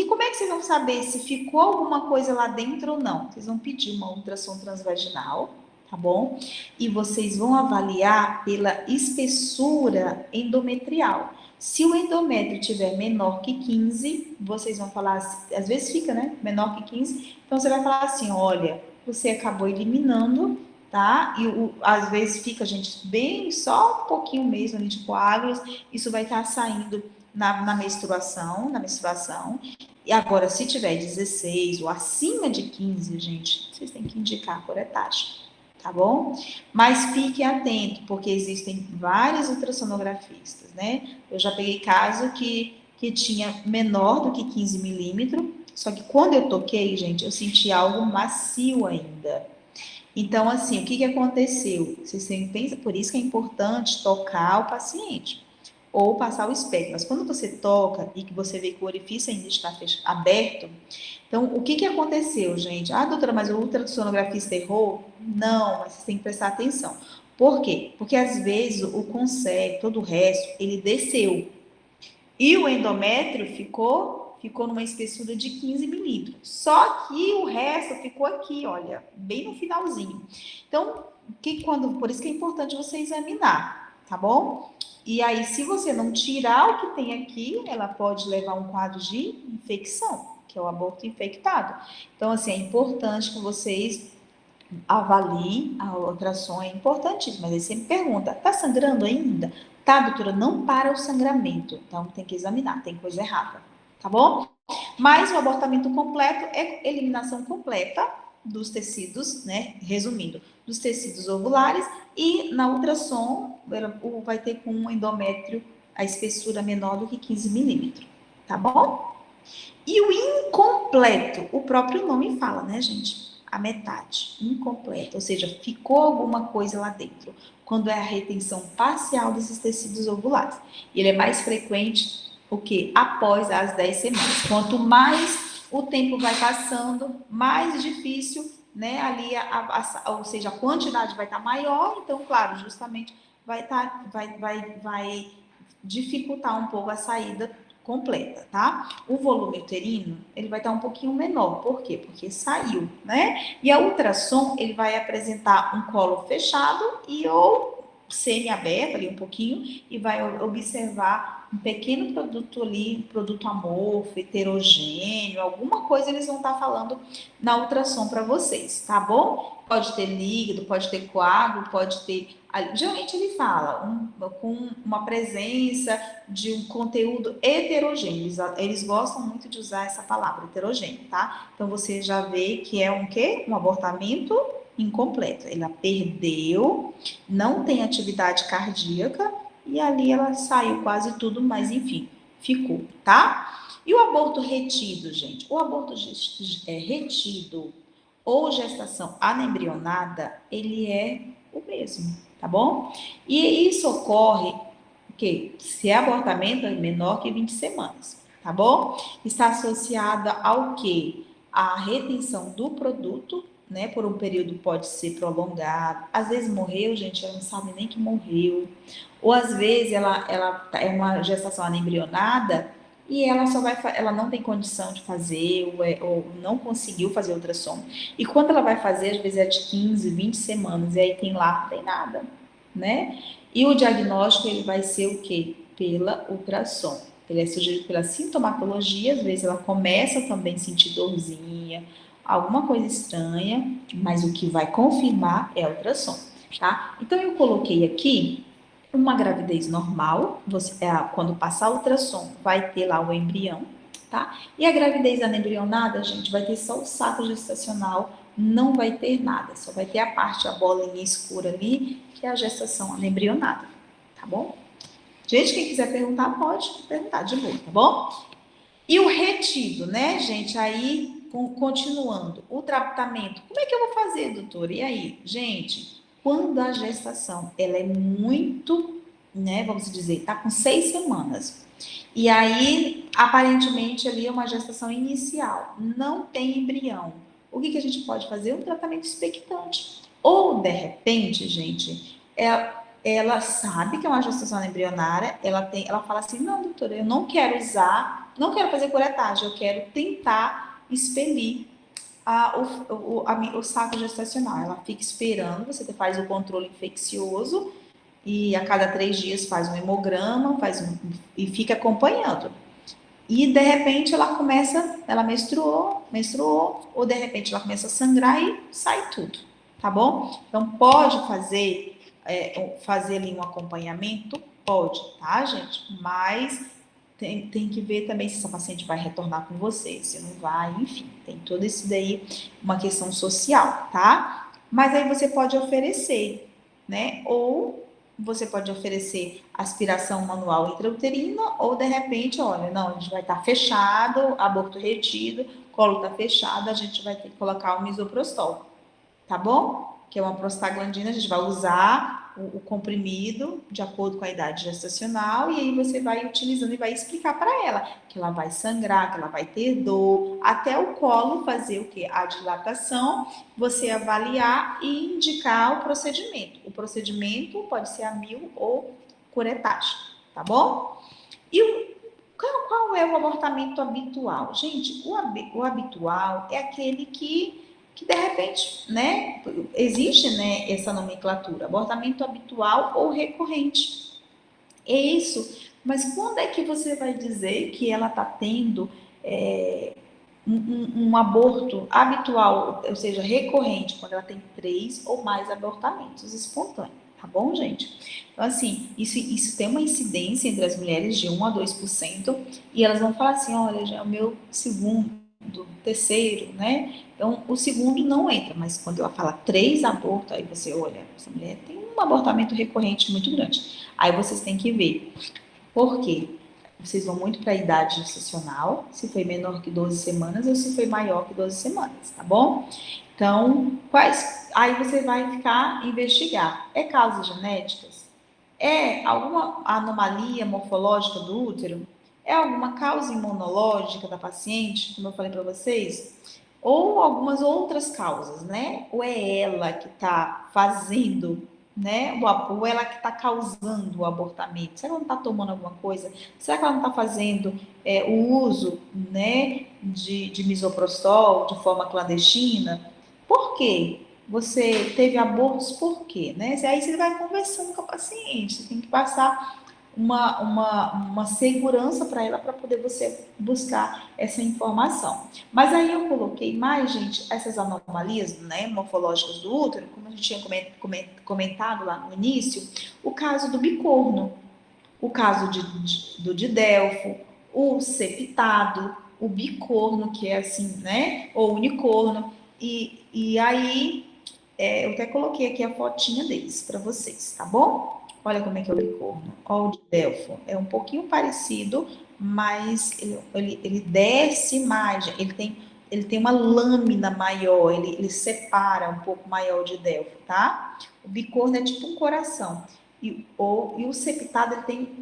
Speaker 1: Como é que vocês vão saber se ficou alguma coisa lá dentro ou não? Vocês vão pedir uma ultrassom transvaginal, tá bom? E vocês vão avaliar pela espessura endometrial. Se o endométrio tiver menor que 15, vocês vão falar, às vezes fica, né? Menor que 15, então você vai falar assim, olha, você acabou eliminando, tá? Às vezes fica, gente, bem, só um pouquinho mesmo ali de coágulos, isso vai estar saindo na menstruação, E agora, se tiver 16 ou acima de 15, gente, vocês têm que indicar a curetagem, tá bom? Mas fique atento, porque existem vários ultrassonografistas, né? Eu já peguei caso que tinha menor do que 15 milímetros, só que quando eu toquei, gente, eu senti algo macio ainda. Então, assim, o que aconteceu? Vocês sempre pensam, por isso que é importante tocar o paciente ou passar o espéculo. Mas quando você toca e que você vê que o orifício ainda está aberto, então o que aconteceu, gente? Ah, doutora, mas o ultrassonografista errou? Não, mas você tem que prestar atenção. Por quê? Porque às vezes o conceito, todo o resto, ele desceu. E o endométrio ficou numa espessura de 15 milímetros. Só que o resto ficou aqui, olha, bem no finalzinho. Então, por isso que é importante você examinar, tá bom? E aí, se você não tirar o que tem aqui, ela pode levar a um quadro de infecção, que é o aborto infectado. Então, assim, é importante que vocês avaliem a ultrassom, é importantíssimo. Mas aí sempre pergunta, tá sangrando ainda? Tá, doutora, não para o sangramento. Então, tem que examinar, tem coisa errada, tá bom? Mas o abortamento completo é eliminação completa dos tecidos, né? Resumindo, dos tecidos ovulares, e na ultrassom vai ter com um endométrio a espessura menor do que 15 milímetros, tá bom? E o incompleto, o próprio nome fala, né, gente? A metade, incompleto, ou seja, ficou alguma coisa lá dentro, quando é a retenção parcial desses tecidos ovulares. E ele é mais frequente, o quê? Após as 10 semanas. Quanto mais o tempo vai passando, mais difícil, né, ali, ou seja, a quantidade vai estar maior, então, claro, justamente vai dificultar um pouco a saída completa, tá? O volume uterino, ele vai estar um pouquinho menor. Por quê? Porque saiu, né? E a ultrassom, ele vai apresentar um colo fechado e ou semi-aberto ali um pouquinho e vai observar um pequeno produto ali, um produto amorfo, heterogêneo, alguma coisa eles vão estar falando na ultrassom para vocês, tá bom? Pode ter líquido, pode ter coágulo, pode ter... Geralmente ele fala com uma presença de um conteúdo heterogêneo. Eles gostam muito de usar essa palavra, heterogêneo, tá? Então, você já vê que é um quê? Um abortamento incompleto. Ela perdeu, não tem atividade cardíaca, e ali ela saiu quase tudo, mas enfim, ficou, tá? E o aborto retido, gente? O aborto retido ou gestação anembrionada, ele é o mesmo, tá bom? E isso ocorre porque se é abortamento é menor que 20 semanas, tá bom? Está associada ao quê? A retenção do produto, né? Por um período pode ser prolongado. Às vezes morreu, gente, ela não sabe nem que morreu. Ou às vezes ela é uma gestação anembrionada e ela não tem condição de fazer ou não conseguiu fazer ultrassom. E quando ela vai fazer, às vezes é de 15, 20 semanas, e aí tem lá, não tem nada, né? E o diagnóstico, ele vai ser o quê? Pela ultrassom. Ele é sugerido pela sintomatologia, às vezes ela começa também a sentir dorzinha, alguma coisa estranha, mas o que vai confirmar é a ultrassom, tá? Então, eu coloquei aqui uma gravidez normal, quando passar o ultrassom, vai ter lá o embrião, tá? E a gravidez anembrionada, gente, vai ter só o saco gestacional, não vai ter nada, só vai ter a parte, a bolinha escura ali, que é a gestação anembrionada, tá bom? Gente, quem quiser perguntar, pode perguntar de boa, tá bom? E o retido, né, gente? Aí, continuando, o tratamento. Como é que eu vou fazer, doutora? E aí? Gente, quando a gestação, ela é muito, né, vamos dizer, tá com 6 semanas. E aí, aparentemente, ali é uma gestação inicial. Não tem embrião. O que a gente pode fazer? Um tratamento expectante. Ou, de repente, gente, ela sabe que é uma gestação embrionária, ela fala assim, não, doutora, eu não quero não quero fazer curetagem, eu quero tentar expelir o saco gestacional. Ela fica esperando, você faz o controle infeccioso e a cada 3 dias faz um hemograma, e fica acompanhando. E de repente ela menstruou, ou de repente ela começa a sangrar e sai tudo, tá bom? Então pode fazer ali um acompanhamento? Pode, tá, gente? Mas tem que ver também se essa paciente vai retornar com você, se não vai, enfim, tem todo isso daí, uma questão social, tá? Mas aí você pode oferecer, né? Ou você pode oferecer aspiração manual intrauterina, ou de repente, olha, não, a gente vai estar fechado, aborto retido, colo está fechado, a gente vai ter que colocar o misoprostol, tá bom? Que é uma prostaglandina, a gente vai usar o comprimido de acordo com a idade gestacional, e aí você vai utilizando e vai explicar para ela que ela vai sangrar, que ela vai ter dor, até o colo fazer o quê? A dilatação, você avaliar e indicar o procedimento. O procedimento pode ser a mil ou curetagem, tá bom? E qual é o abortamento habitual? Gente, o habitual é aquele que de repente, né, existe, né, essa nomenclatura, abortamento habitual ou recorrente. É isso. Mas quando é que você vai dizer que ela está tendo um aborto habitual, ou seja, recorrente, quando ela tem 3 ou mais abortamentos espontâneos, tá bom, gente? Então, assim, isso tem uma incidência entre as mulheres de 1 a 2%, e elas vão falar assim, olha, já é o meu segundo, terceiro, né? Então, o segundo não entra, mas quando ela fala 3 abortos, aí você olha, essa mulher tem um abortamento recorrente muito grande. Aí vocês têm que ver. Por quê? vocês vão muito para a idade gestacional, se foi menor que 12 semanas ou se foi maior que 12 semanas, tá bom? Então, aí você vai investigar. É causas genéticas? É alguma anomalia morfológica do útero? É alguma causa imunológica da paciente, como eu falei para vocês? Ou algumas outras causas, né? Ou é ela que está fazendo, né? Ou ela que está causando o abortamento? Será que ela não está tomando alguma coisa? Será que ela não está fazendo o uso, né, de misoprostol de forma clandestina? Por quê? Você teve abortos por quê? Né? Aí você vai conversando com a paciente, você tem que passar uma segurança para ela, para poder você buscar essa informação. Mas aí eu coloquei mais, gente, essas anomalias, né, morfológicas do útero, como a gente tinha comentado lá no início, o caso do bicorno, o caso do didelfo, o septado, o bicorno, que é assim, né, ou unicorno, e aí eu até coloquei aqui a fotinha deles para vocês, tá bom? Olha como é que é o bicorno. Olha o de Delfo. É um pouquinho parecido, mas ele desce mais. Ele tem uma lâmina maior, ele separa um pouco maior de Delfo, tá? O bicorno é tipo um coração. E o septado,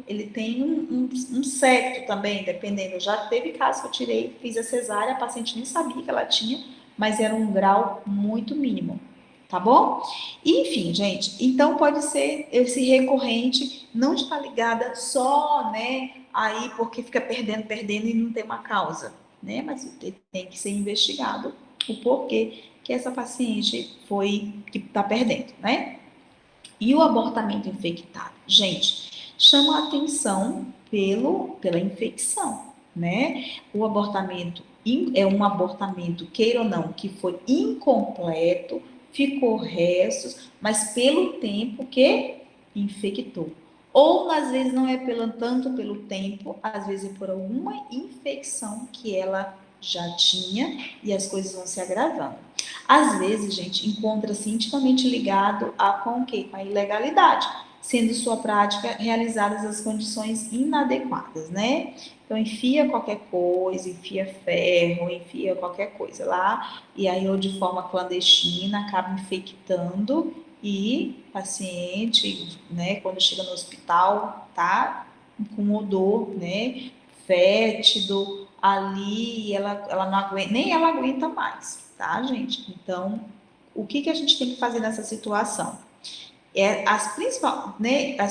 Speaker 1: ele tem um septo também, dependendo. Já teve caso que eu tirei, fiz a cesárea, a paciente nem sabia que ela tinha, mas era um grau muito mínimo. Tá bom? Enfim, gente, então pode ser esse recorrente, não está ligada só, né, aí porque fica perdendo e não tem uma causa, né, mas tem que ser investigado o porquê que essa paciente que está perdendo, né? E o abortamento infectado? Gente, chama a atenção pela infecção, né? O abortamento é um abortamento, queira ou não, que foi incompleto, ficou restos, mas pelo tempo que infectou. Ou às vezes não é tanto pelo tempo, às vezes é por alguma infecção que ela já tinha e as coisas vão se agravando. Às vezes, gente, encontra-se intimamente ligado com o quê? Com a ilegalidade, sendo sua prática realizadas as condições inadequadas, né? Então, enfia qualquer coisa, enfia ferro, enfia qualquer coisa lá, e aí ou de forma clandestina acaba infectando e paciente, né, quando chega no hospital, tá com odor, né, fétido ali, e ela não aguenta, nem ela aguenta mais, tá, gente? Então, o que a gente tem que fazer nessa situação? As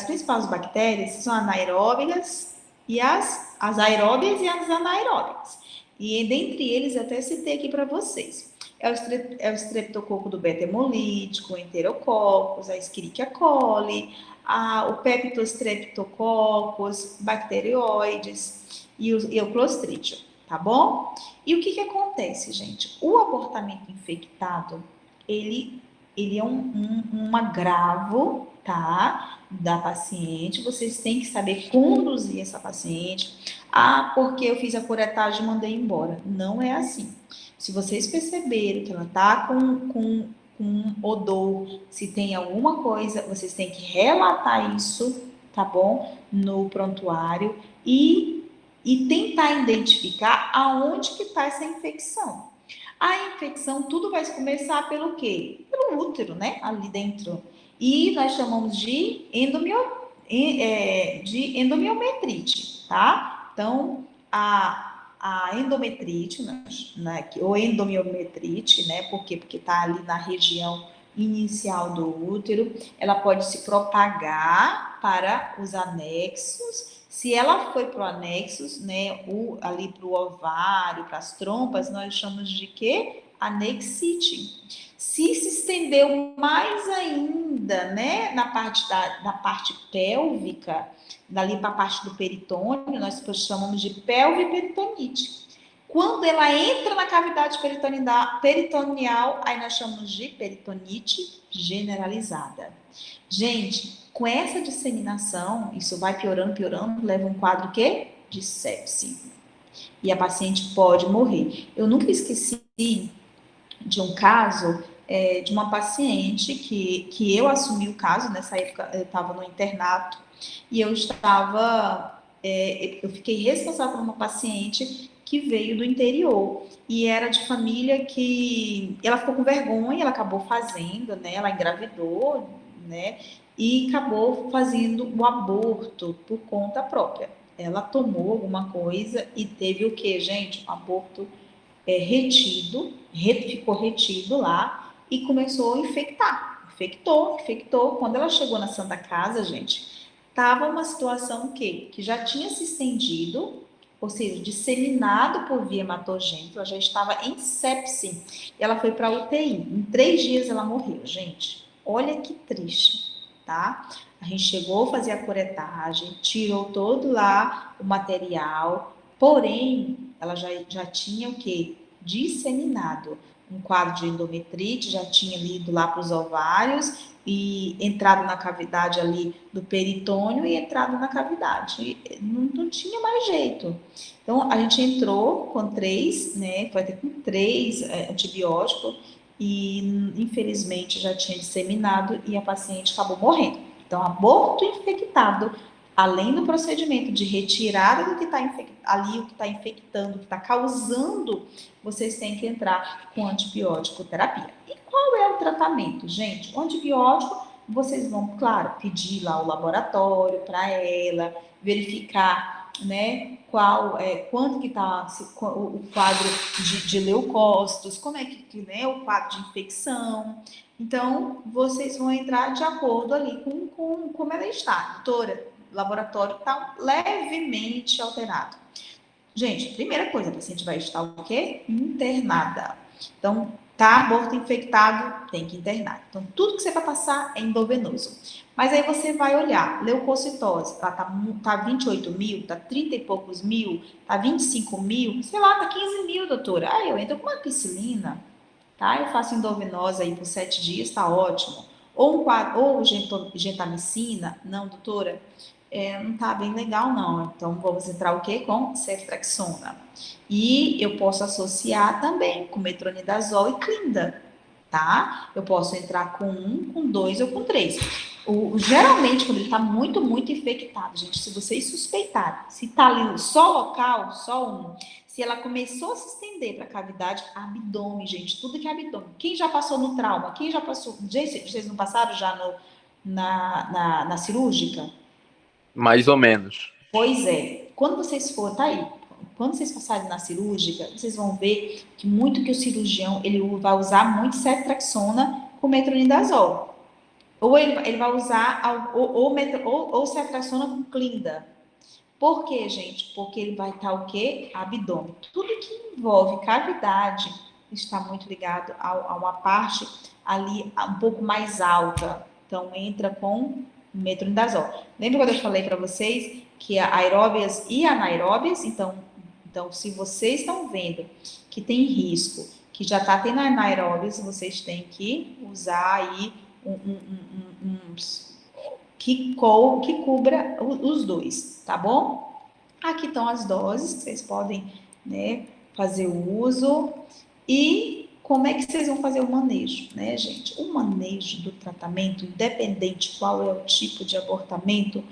Speaker 1: principais bactérias são anaeróbias e as aeróbias e as anaeróbias. E dentre eles, até citei aqui para vocês. É o streptococo do beta-hemolítico, o enterococcus, a Escherichia coli, o Peptostreptococcus, bacteroides e o Clostridium, tá bom? E o que acontece, gente? O abortamento infectado, ele é um agravo, tá? Da paciente. Vocês têm que saber conduzir essa paciente. Porque eu fiz a curetagem e mandei embora. Não é assim. Se vocês perceberem que ela tá com odor, se tem alguma coisa, vocês têm que relatar isso, tá bom? No prontuário e tentar identificar aonde que está essa infecção. A infecção, tudo vai começar pelo quê? Pelo útero, né? Ali dentro. E nós chamamos de endomiometrite, tá? Então, a endometrite, né, ou endomiometrite, né? Por quê? Porque está ali na região inicial do útero. Ela pode se propagar para os anexos. Se ela foi para o anexo, né, ali para o ovário, para as trompas, nós chamamos de quê? Anexite. Se estendeu mais ainda, né, na parte pélvica, dali para a parte do peritônio, nós chamamos de pelviperitonite. Quando ela entra na cavidade peritoneal, aí nós chamamos de peritonite generalizada. Gente, com essa disseminação, isso vai piorando, leva um quadro o quê? De sepse. E a paciente pode morrer. Eu nunca esqueci de um caso de uma paciente que eu assumi o caso, nessa época eu estava no internato, e eu estava eu fiquei responsável por uma paciente que veio do interior e era de família que ela ficou com vergonha, ela acabou fazendo, né? Ela engravidou, né? E acabou fazendo o aborto por conta própria. Ela tomou alguma coisa e teve o que, gente? Um aborto retido, ficou retido lá e começou a infectar. Infectou. Quando ela chegou na Santa Casa, gente, estava uma situação que já tinha se estendido, ou seja, disseminado por via hematogênica, ela já estava em sepse. E ela foi para a UTI. Em 3 dias ela morreu, gente. Olha que triste, tá? A gente chegou a fazer a curetagem, tirou todo lá o material, porém, ela já tinha o quê? Disseminado. Um quadro de endometrite, já tinha ido lá para os ovários e entrado na cavidade ali do peritônio e entrado na cavidade. Não tinha mais jeito. Então, a gente entrou com 3, né? Vai ter com 3 antibióticos e, infelizmente, já tinha disseminado e a paciente acabou morrendo. Então, aborto infectado, além do procedimento de retirada do que está ali, o que está infectando, o que está causando, vocês têm que entrar com antibiótico terapia. E qual é o tratamento, gente? O antibiótico, vocês vão, claro, pedir lá o laboratório para ela, verificar, né, quanto que está o quadro de leucócitos, como é que né, o quadro de infecção. Então, vocês vão entrar de acordo ali com como ela está. Doutora, o laboratório está levemente alterado. Gente, primeira coisa, a paciente vai estar o quê? Internada. Então, tá aborto infectado, tem que internar. Então, tudo que você vai passar é endovenoso. Mas aí você vai olhar, leucocitose, ela tá 28 mil, tá 30 e poucos mil, tá 25 mil, sei lá, tá 15 mil, doutora. Aí eu entro com uma ampicilina, tá? Eu faço endovenosa aí por 7 dias, tá ótimo. Ou gentamicina, não, doutora, não tá bem legal, não. Então, vamos entrar o quê? Com ceftriaxona. E eu posso associar também com metronidazol e clinda, tá? Eu posso entrar com 1, com 2 ou com 3. Geralmente, quando ele tá muito, muito infectado, gente, se vocês suspeitarem, se tá ali só local, só um, se ela começou a se estender para a cavidade, abdômen, gente, tudo que é abdômen. Quem já passou no trauma? Quem já passou? Gente, vocês não passaram já na cirúrgica?
Speaker 4: Mais ou menos.
Speaker 1: Pois é, quando vocês forem, tá aí, quando vocês passarem na cirúrgica, vocês vão ver que muito que o cirurgião, ele vai usar muito ceftriaxona com metronidazol. Ou ele vai usar ou ceftriaxona com clinda. Por quê, gente? Porque ele vai estar o quê? Abdômen. Tudo que envolve cavidade está muito ligado a uma parte ali um pouco mais alta. Então, entra com metronidazol. Lembra quando eu falei para vocês que aeróbias e anaeróbias? Então, se vocês estão vendo que tem risco, que já está tendo anaeróbias, vocês têm que usar aí que cubra os dois, tá bom? Aqui estão as doses que vocês podem, né, fazer o uso e como é que vocês vão fazer o manejo, né, gente? O manejo do tratamento, independente qual é o tipo de abortamento,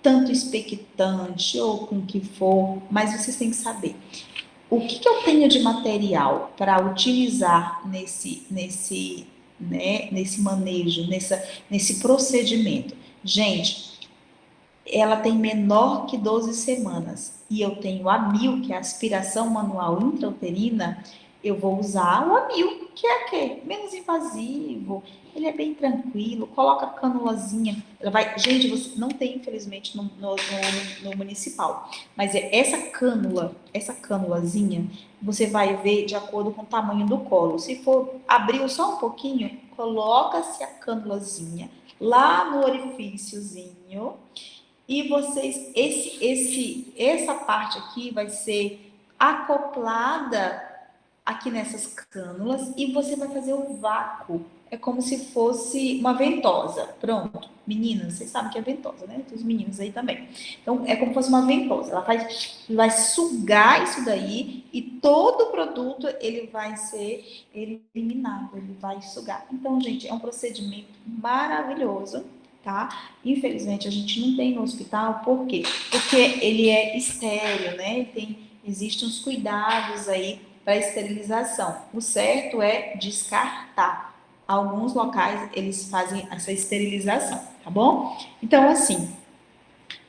Speaker 1: tanto expectante ou com o que for, mas vocês têm que saber o que eu tenho de material para utilizar nesse manejo, nesse procedimento. Gente, ela tem menor que 12 semanas e eu tenho a Amil, que é a aspiração manual intrauterina, eu vou usar o Amil, que é o quê? Menos invasivo, ele é bem tranquilo, coloca a canulazinha, ela vai, gente, você não tem infelizmente no municipal, mas essa canulazinha, você vai ver de acordo com o tamanho do colo, se for abrir só um pouquinho, coloca-se a canulazinha lá no orifíciozinho, e vocês, essa parte aqui vai ser acoplada aqui nessas cânulas e você vai fazer o vácuo. É como se fosse uma ventosa. Pronto. Meninas, vocês sabem que é ventosa, né? Tem os meninos aí também. Então, é como se fosse uma ventosa. Ela vai sugar isso daí e todo o produto, ele vai ser eliminado, ele vai sugar. Então, gente, é um procedimento maravilhoso, tá? Infelizmente, a gente não tem no hospital, por quê? Porque ele é estéril, né? Existem uns cuidados aí para esterilização. O certo é descartar. Alguns locais, eles fazem essa esterilização, tá bom? Então, assim,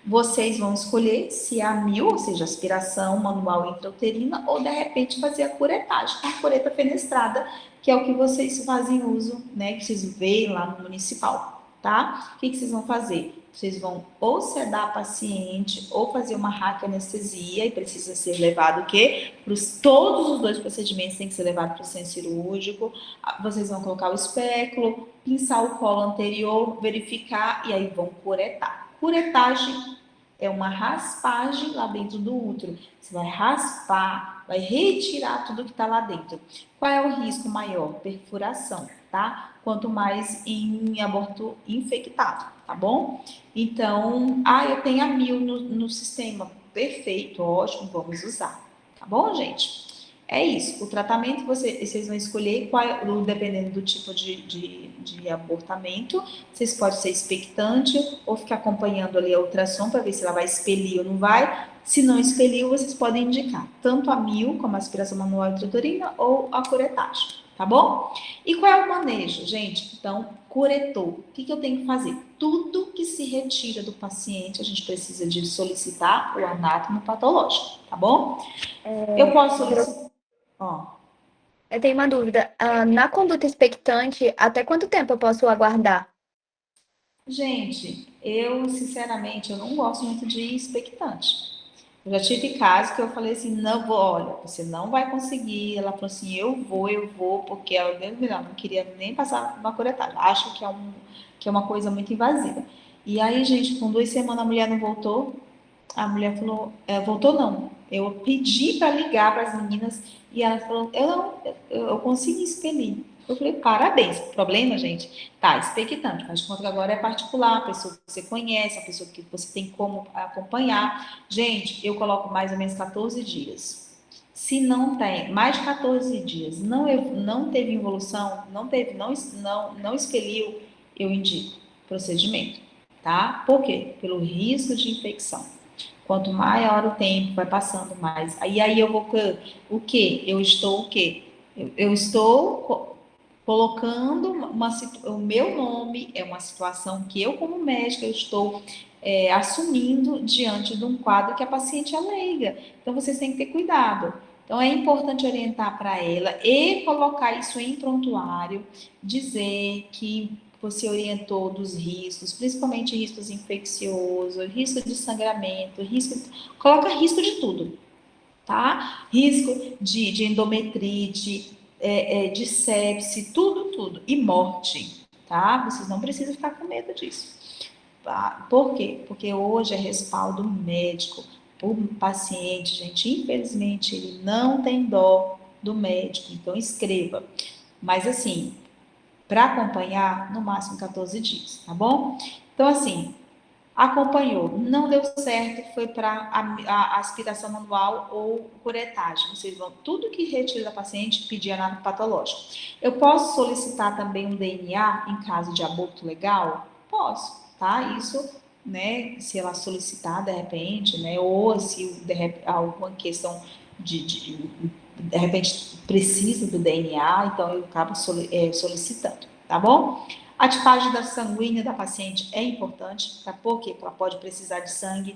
Speaker 1: vocês vão escolher se é a 1000, ou seja, aspiração manual intrauterina, ou de repente fazer a curetagem com a cureta fenestrada, que é o que vocês fazem uso, né? Que vocês veem lá no municipal, tá? O que vocês vão fazer? Vocês vão ou sedar a paciente, ou fazer uma raquianestesia, e precisa ser levado o quê? Todos os dois procedimentos têm que ser levados para o centro cirúrgico. Vocês vão colocar o espéculo, pinçar o colo anterior, verificar, e aí vão curetar. Curetagem é uma raspagem lá dentro do útero. Você vai raspar, vai retirar tudo que está lá dentro. Qual é o risco maior? Perfuração, tá? Quanto mais em aborto infectado, tá bom? Então, eu tenho a 1000 no sistema. Perfeito, ótimo, vamos usar. Tá bom, gente? É isso. O tratamento vocês vão escolher dependendo do tipo de abortamento. Vocês podem ser expectante ou ficar acompanhando ali a ultrassom para ver se ela vai expelir ou não vai. Se não expeliu, vocês podem indicar tanto a 1000 como a aspiração manual intrauterina ou a curetagem, tá bom? E qual é o manejo, gente? Então, curetou. O que eu tenho que fazer? Tudo que se retira do paciente, a gente precisa de solicitar o anátomo patológico, tá bom? Eu posso solicitar.
Speaker 3: Eu tenho uma dúvida. Na conduta expectante, até quanto tempo eu posso aguardar?
Speaker 1: Gente, sinceramente, eu não gosto muito de expectante. Eu já tive casos que eu falei assim, não vou, olha, você não vai conseguir. Ela falou assim, eu vou, porque ela mesmo não queria nem passar uma curetagem. Acho que é uma coisa muito invasiva. E aí, gente, com 2 semanas a mulher não voltou. A mulher falou, voltou não. Eu pedi para ligar para as meninas e ela falou, eu consegui expelir. Eu falei, parabéns. O problema, gente, tá expectante. Faz de conta que agora é particular, a pessoa que você conhece, a pessoa que você tem como acompanhar. Gente, eu coloco mais ou menos 14 dias. Se não tem mais de 14 dias, não teve evolução, não expeliu, eu indico procedimento, tá? Por quê? Pelo risco de infecção. Quanto maior o tempo vai passando mais. Aí eu vou o quê? Eu estou o quê? Eu estou colocando o meu nome, é uma situação que eu, como médica, eu estou assumindo diante de um quadro que a paciente é leiga. Então, vocês têm que ter cuidado. Então, é importante orientar para ela e colocar isso em prontuário, dizer que você orientou dos riscos, principalmente riscos infecciosos, risco de sangramento, coloca risco de tudo, tá? Risco de endometrite, de sepse, tudo. E morte, tá? Vocês não precisam ficar com medo disso. Tá? Por quê? Porque hoje é respaldo médico. O paciente, gente, infelizmente, ele não tem dó do médico, então escreva. Mas assim, para acompanhar, no máximo 14 dias, tá bom? Então, assim, acompanhou, não deu certo, foi para a aspiração manual ou curetagem. Vocês vão, tudo que retira da paciente, pedir análisis patológica. Eu posso solicitar também um DNA em caso de aborto legal? Posso, tá? Isso, né, se ela solicitar de repente, né, ou se alguma questão de repente precisa do DNA, então eu acabo solicitando, tá bom? A tipagem da sanguínea da paciente é importante, tá? Porque ela pode precisar de sangue.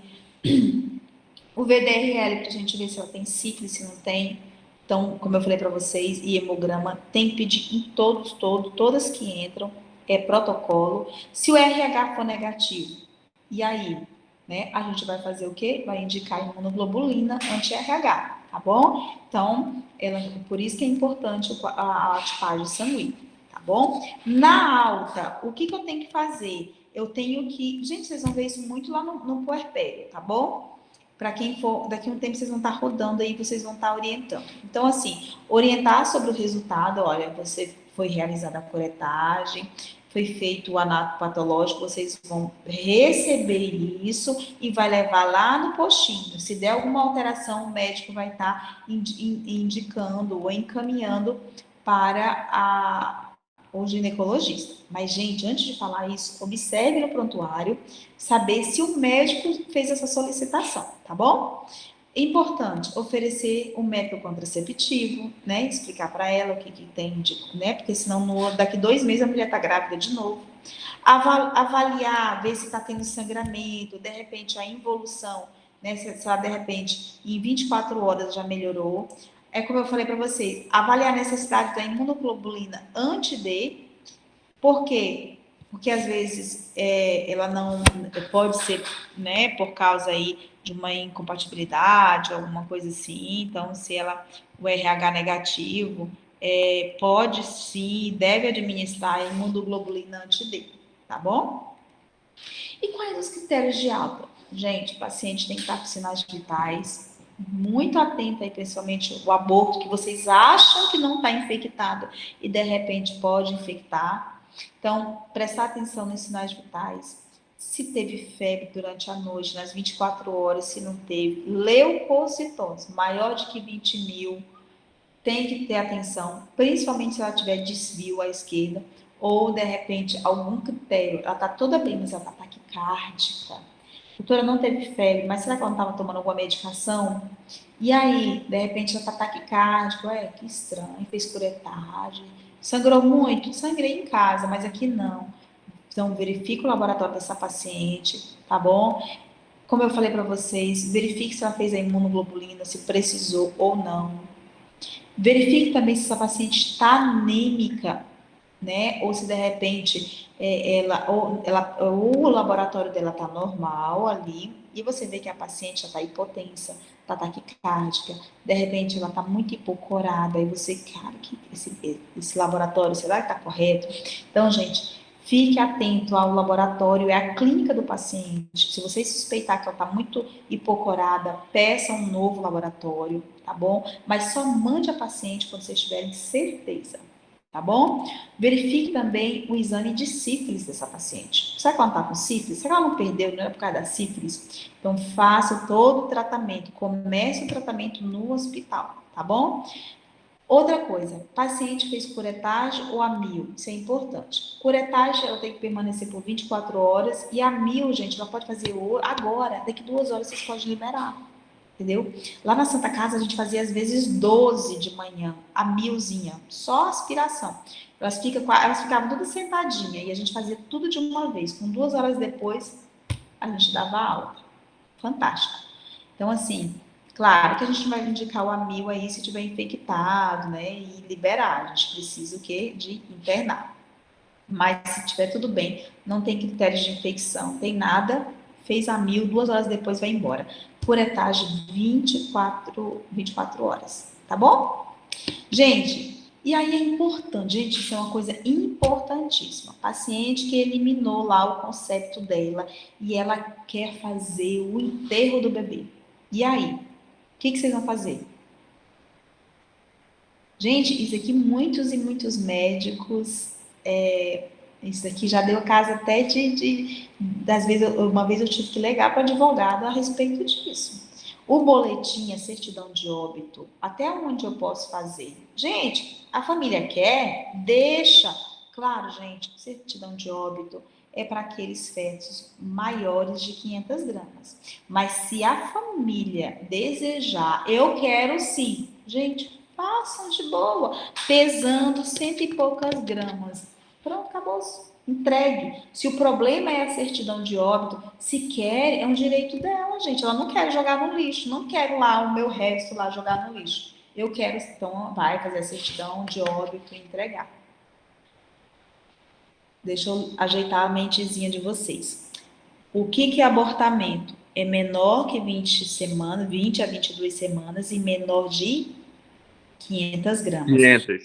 Speaker 1: O VDRL, para a gente ver se ela tem sífilis, se não tem. Então, como eu falei para vocês, e hemograma tem que pedir em todas que entram, é protocolo. Se o RH for negativo, e aí, né, a gente vai fazer o quê? Vai indicar imunoglobulina anti-RH, tá bom? Então, por isso que é importante a tipagem sanguínea. Tá bom? Na alta, o que eu tenho que fazer? Eu tenho que... Gente, vocês vão ver isso muito lá no puerpério, tá bom? Para quem for, daqui a um tempo vocês vão estar rodando aí, vocês vão estar orientando. Então, assim, orientar sobre o resultado, olha, você foi realizada a curetagem, foi feito o anátomo patológico, vocês vão receber isso e vai levar lá no postinho. Se der alguma alteração, o médico vai estar indicando ou encaminhando para ou ginecologista. Mas, gente, antes de falar isso, observe no prontuário, saber se o médico fez essa solicitação, tá bom? É importante oferecer um método contraceptivo, né? Explicar para ela o que tem, né? Porque senão daqui 2 meses a mulher está grávida de novo. Avaliar, ver se está tendo sangramento, de repente a involução, né? Se ela de repente em 24 horas já melhorou. É como eu falei para vocês, avaliar a necessidade da imunoglobulina antes de, por quê? Porque às vezes ela não pode ser, né, por causa aí de uma incompatibilidade, alguma coisa assim. Então, se ela o RH negativo, pode sim, deve administrar a imunoglobulina antes de, tá bom? E quais os critérios de alta? Gente, o paciente tem que estar com sinais vitais, muito atento aí, principalmente o aborto, que vocês acham que não está infectado e de repente pode infectar. Então, prestar atenção nos sinais vitais. Se teve febre durante a noite, nas 24 horas, se não teve. Leucocitose, maior de que 20 mil, tem que ter atenção, principalmente se ela tiver desvio à esquerda, ou de repente algum critério, ela está toda bem, mas ela está taquicárdica. A doutora não teve febre, mas será que ela não estava tomando alguma medicação? E aí, de repente, ela está taquicárdica, que estranho, fez curetagem, sangrou muito, sangrei em casa, mas aqui não. Então, verifique o laboratório dessa paciente, tá bom? Como eu falei para vocês, verifique se ela fez a imunoglobulina, se precisou ou não. Verifique também se essa paciente está anêmica, né? Ou se de repente o laboratório dela está normal ali e você vê que a paciente está hipotensa, está taquicárdica, de repente ela está muito hipocorada e você, cara, que esse laboratório, será que está correto? Então, gente, fique atento ao laboratório, é a clínica do paciente. Se você suspeitar que ela está muito hipocorada, peça um novo laboratório, tá bom? Mas só mande a paciente quando vocês tiverem certeza, tá bom? Verifique também o exame de sífilis dessa paciente. Será que ela está com sífilis? Será que ela não perdeu, não é por causa da sífilis? Então, faça todo o tratamento, comece o tratamento no hospital, tá bom? Outra coisa, paciente fez curetagem ou amil, isso é importante. Curetagem, ela tem que permanecer por 24 horas e amil, gente, ela pode fazer agora, daqui 2 horas vocês podem liberar, entendeu? Lá na Santa Casa a gente fazia às vezes 12 de manhã, a milzinha, só aspiração. Elas ficavam todas sentadinhas e a gente fazia tudo de uma vez. Com 2 horas depois, a gente dava aula. Fantástico. Então, assim, claro que a gente vai indicar o amil aí se tiver infectado, né? E liberar. A gente precisa o quê? De internar. Mas se tiver tudo bem, não tem critérios de infecção, não tem nada, fez amil, 2 horas depois vai embora. Curetagem 24 horas, tá bom? Gente, e aí é importante, gente, isso é uma coisa importantíssima. Paciente que eliminou lá o concepto dela e ela quer fazer o enterro do bebê. E aí? O que vocês vão fazer? Gente, isso aqui muitos e muitos médicos, isso aqui já deu caso até das vezes, uma vez eu tive que ligar para advogado a respeito disso. O boletim, a certidão de óbito, até onde eu posso fazer? Gente, a família quer? Deixa. Claro, gente, certidão de óbito é para aqueles fetos maiores de 500 gramas. Mas se a família desejar, eu quero sim. Gente, façam de boa, pesando 100 e poucas gramas. Pronto, acabou. Entregue. Se o problema é a certidão de óbito, se quer, é um direito dela, gente. Ela não quer jogar no lixo, não quero lá o meu resto lá jogar no lixo. Eu quero, então, vai fazer a certidão de óbito e entregar. Deixa eu ajeitar a mentezinha de vocês. O que é abortamento? É menor que 20 semanas, 20 a 22 semanas e menor de 500 gramas.
Speaker 4: 500.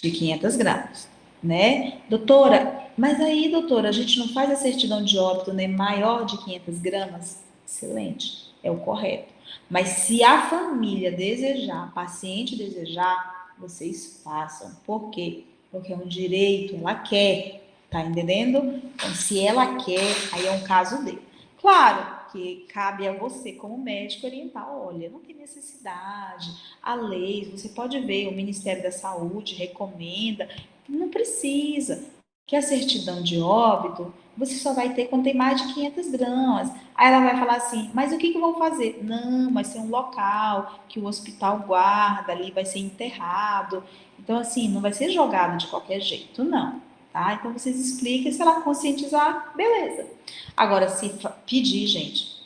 Speaker 1: De 500 gramas, né? Doutora, mas aí, doutora, a gente não faz a certidão de óbito, né, maior de 500 gramas? Excelente, é o correto. Mas se a família desejar, a paciente desejar, vocês façam. Por quê? Porque é um direito, ela quer, tá entendendo? Então, se ela quer, aí é um caso dele. Claro que cabe a você, como médico, orientar, olha, não tem necessidade, a lei, você pode ver, o Ministério da Saúde recomenda, Não precisa. Que a certidão de óbito, você só vai ter quando tem mais de 500 gramas. Aí ela vai falar assim, mas o que que vão fazer? Não, vai ser um local que o hospital guarda ali, vai ser enterrado. Então, assim, não vai ser jogado de qualquer jeito, não. Tá? Então, vocês expliquem, se ela conscientizar, beleza. Agora, se pedir, gente,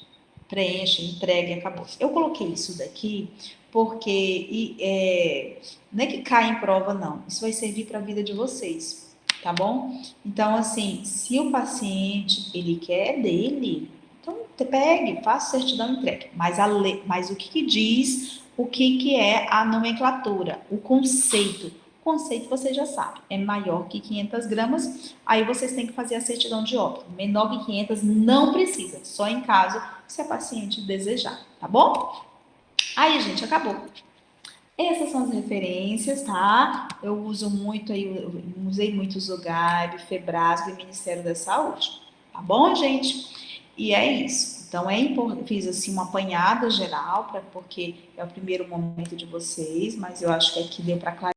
Speaker 1: preenche, entregue, acabou. Eu coloquei isso daqui porque não é que cai em prova, não. Isso vai servir para a vida de vocês, tá bom? Então, assim, se o paciente, ele quer dele, então pegue, faça certidão e entregue. Mas o que diz, o que é a nomenclatura, o conceito? O conceito você já sabe, é maior que 500 gramas, aí vocês têm que fazer a certidão de óbito. Menor que 500 não precisa, só em caso se a paciente desejar, tá bom? Aí, gente, acabou. Essas são as referências, tá? Eu uso muito aí, eu usei muito o Zogab, Febrasgo e Ministério da Saúde, tá bom, gente? E é isso. Então, fiz assim uma apanhada geral, porque é o primeiro momento de vocês, mas eu acho que aqui deu para clarear.